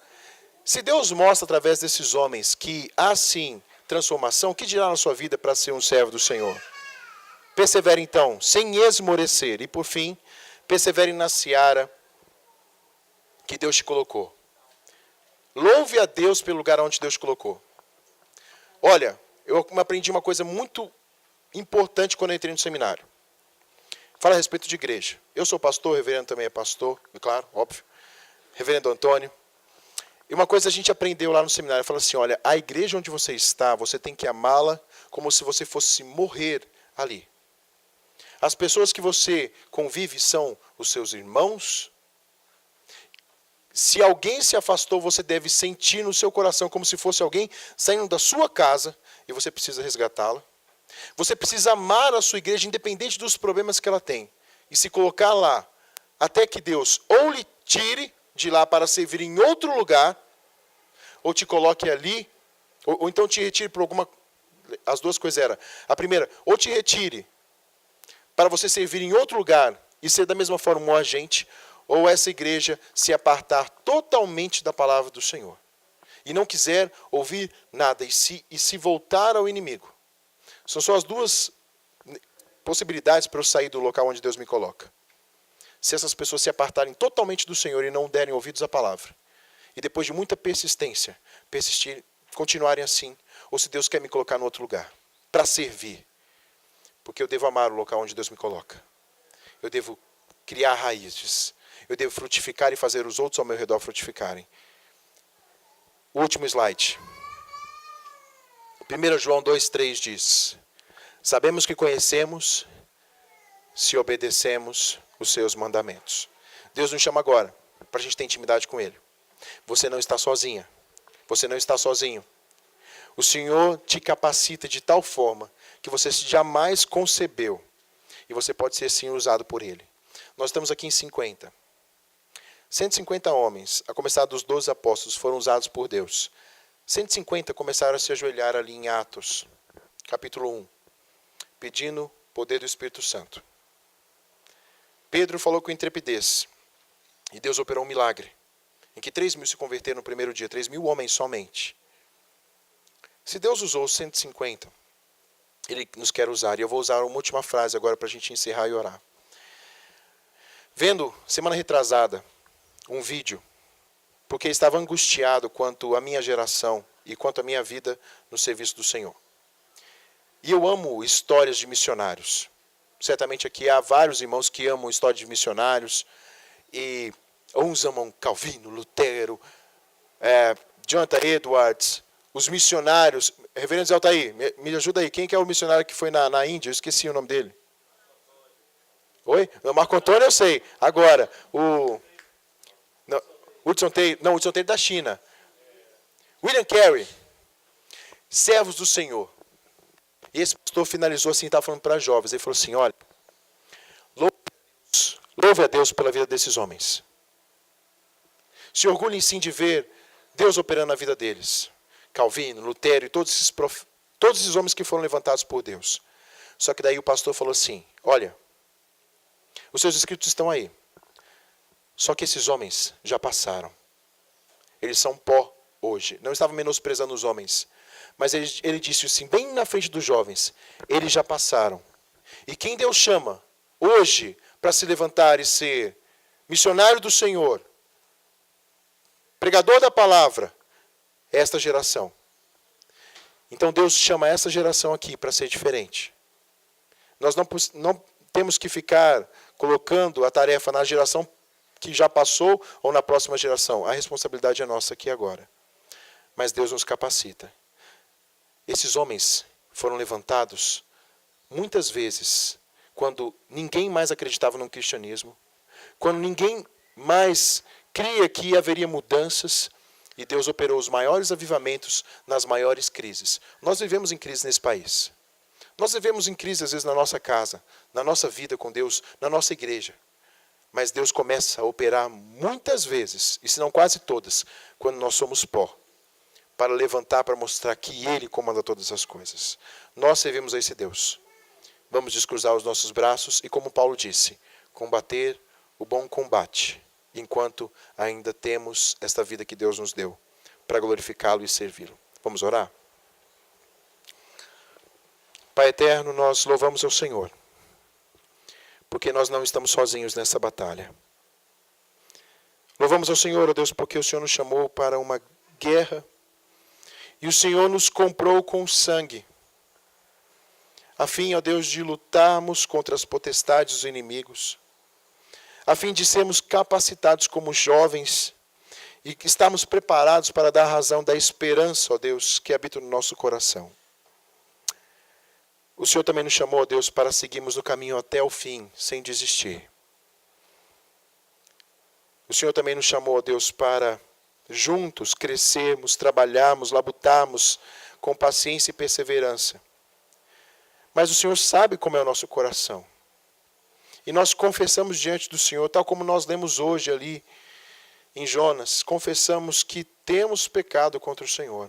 Se Deus mostra através desses homens que há sim transformação, o que dirá na sua vida para ser um servo do Senhor? Persevere então, sem esmorecer. E por fim, persevere na seara que Deus te colocou. Louve a Deus pelo lugar onde Deus te colocou. Olha, eu aprendi uma coisa muito importante quando eu entrei no seminário. Fala a respeito de igreja. Eu sou pastor, o reverendo também é pastor, claro, óbvio. Reverendo Antônio. E uma coisa a gente aprendeu lá no seminário, fala assim, olha, a igreja onde você está, você tem que amá-la como se você fosse morrer ali. As pessoas que você convive são os seus irmãos. Se alguém se afastou, você deve sentir no seu coração como se fosse alguém saindo da sua casa e você precisa resgatá-la. Você precisa amar a sua igreja independente dos problemas que ela tem e se colocar lá até que Deus ou lhe tire de lá para servir em outro lugar ou te coloque ali ou então te retire por alguma... As duas coisas eram. A primeira, ou te retire para você servir em outro lugar e ser da mesma forma um agente, ou essa igreja se apartar totalmente da palavra do Senhor. E não quiser ouvir nada e se voltar ao inimigo. São só as duas possibilidades para eu sair do local onde Deus me coloca. Se essas pessoas se apartarem totalmente do Senhor e não derem ouvidos à palavra, e depois de muita persistência, continuarem assim, ou se Deus quer me colocar em outro lugar, para servir. Porque eu devo amar o local onde Deus me coloca. Eu devo criar raízes. Eu devo frutificar e fazer os outros ao meu redor frutificarem. Último slide. 1 João 2,3 diz: sabemos que conhecemos se obedecemos os seus mandamentos. Deus nos chama agora para a gente ter intimidade com Ele. Você não está sozinha. Você não está sozinho. O Senhor te capacita de tal forma que você jamais concebeu. E você pode ser sim usado por Ele. Nós estamos aqui em 50. 150 homens, a começar dos 12 apóstolos, foram usados por Deus. 150 começaram a se ajoelhar ali em Atos, capítulo 1, pedindo poder do Espírito Santo. Pedro falou com intrepidez. E Deus operou um milagre, em que 3.000 se converteram no primeiro dia, 3.000 homens somente. Se Deus usou os 150, Ele nos quer usar. E eu vou usar uma última frase agora para a gente encerrar e orar. Vendo, semana retrasada, um vídeo, porque estava angustiado quanto à minha geração e quanto à minha vida no serviço do Senhor. E eu amo histórias de missionários. Certamente aqui há vários irmãos que amam histórias de missionários. E uns amam Calvino, Lutero, Jonathan Edwards, os missionários. Reverendo Zé Altair, me ajuda aí. Quem que é o missionário que foi na Índia? Eu esqueci o nome dele. Oi? Marco Antônio eu sei. Agora, o Hudson Taylor da China. William Carey. Servos do Senhor. E esse pastor finalizou assim, estava falando para jovens. Ele falou assim, olha, louve a Deus pela vida desses homens. Se orgulhem sim de ver Deus operando na vida deles. Calvino, Lutero e todos esses homens que foram levantados por Deus. Só que daí o pastor falou assim, olha, os seus escritos estão aí. Só que esses homens já passaram. Eles são pó hoje. Não estava menosprezando os homens. Mas ele disse assim, bem na frente dos jovens, eles já passaram. E quem Deus chama hoje para se levantar e ser missionário do Senhor, pregador da palavra, é esta geração. Então Deus chama essa geração aqui para ser diferente. Nós não temos que ficar colocando a tarefa na geração que já passou ou na próxima geração. A responsabilidade é nossa aqui agora. Mas Deus nos capacita. Esses homens foram levantados muitas vezes quando ninguém mais acreditava no cristianismo, quando ninguém mais cria que haveria mudanças, e Deus operou os maiores avivamentos nas maiores crises. Nós vivemos em crise nesse país. Nós vivemos em crise às vezes na nossa casa, na nossa vida com Deus, na nossa igreja. Mas Deus começa a operar muitas vezes, e se não quase todas, quando nós somos pó, para levantar, para mostrar que Ele comanda todas as coisas. Nós servimos a esse Deus. Vamos descruzar os nossos braços e, como Paulo disse, combater o bom combate, enquanto ainda temos esta vida que Deus nos deu, para glorificá-lo e servi-lo. Vamos orar? Pai eterno, nós louvamos ao Senhor, porque nós não estamos sozinhos nessa batalha. Louvamos ao Senhor, ó Deus, porque o Senhor nos chamou para uma guerra, e o Senhor nos comprou com sangue, a fim, ó Deus, de lutarmos contra as potestades dos inimigos, a fim de sermos capacitados como jovens e que estarmos preparados para dar razão da esperança, ó Deus, que habita no nosso coração. O Senhor também nos chamou, ó Deus, para seguirmos no caminho até o fim, sem desistir. O Senhor também nos chamou, ó Deus, para juntos crescermos, trabalharmos, labutarmos com paciência e perseverança. Mas o Senhor sabe como é o nosso coração. E nós confessamos diante do Senhor, tal como nós lemos hoje ali em Jonas, confessamos que temos pecado contra o Senhor.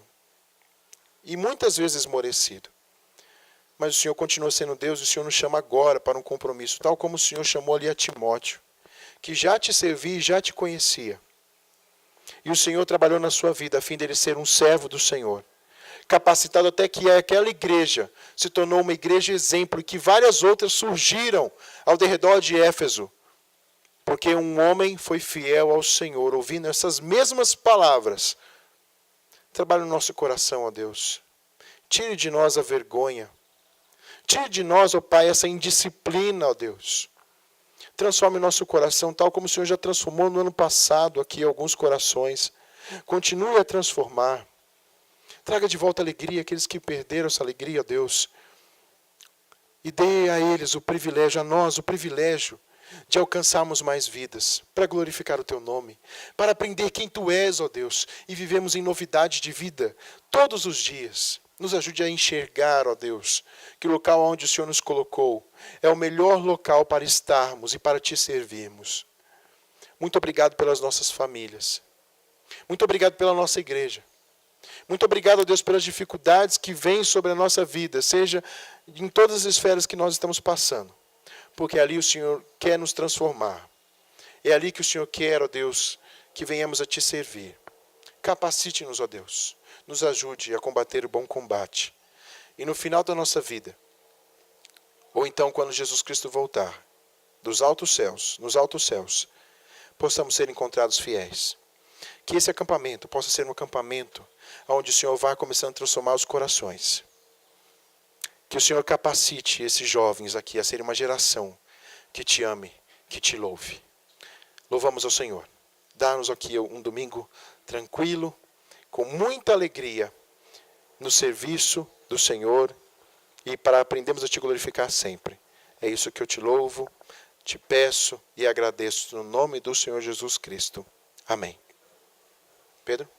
E muitas vezes esmorecido. Mas o Senhor continua sendo Deus e o Senhor nos chama agora para um compromisso, tal como o Senhor chamou ali a Timóteo, que já te servia e já te conhecia. E o Senhor trabalhou na sua vida a fim dele ser um servo do Senhor, capacitado até que aquela igreja se tornou uma igreja exemplo e que várias outras surgiram ao derredor de Éfeso, porque um homem foi fiel ao Senhor, ouvindo essas mesmas palavras. Trabalhe no nosso coração, ó Deus. Tire de nós a vergonha. Tire de nós, ó Pai, essa indisciplina, ó Deus. Transforme o nosso coração, tal como o Senhor já transformou no ano passado aqui alguns corações. Continue a transformar. Traga de volta a alegria, aqueles que perderam essa alegria, ó Deus. E dê a eles o privilégio, a nós o privilégio de alcançarmos mais vidas, para glorificar o Teu nome, para aprender quem Tu és, ó Deus, e vivemos em novidade de vida todos os dias. Nos ajude a enxergar, ó Deus, que o local onde o Senhor nos colocou é o melhor local para estarmos e para Te servirmos. Muito obrigado pelas nossas famílias. Muito obrigado pela nossa igreja. Muito obrigado, ó Deus, pelas dificuldades que vêm sobre a nossa vida, seja em todas as esferas que nós estamos passando. Porque ali o Senhor quer nos transformar. É ali que o Senhor quer, ó Deus, que venhamos a Te servir. Capacite-nos, ó Deus. Nos ajude a combater o bom combate. E no final da nossa vida, ou então quando Jesus Cristo voltar, dos altos céus, nos altos céus, possamos ser encontrados fiéis. Que esse acampamento possa ser um acampamento onde o Senhor vai começando a transformar os corações. Que o Senhor capacite esses jovens aqui a serem uma geração que Te ame, que Te louve. Louvamos ao Senhor. Dá-nos aqui um domingo tranquilo, com muita alegria no serviço do Senhor e para aprendermos a Te glorificar sempre. É isso que eu Te louvo, Te peço e agradeço no nome do Senhor Jesus Cristo. Amém. Pedro?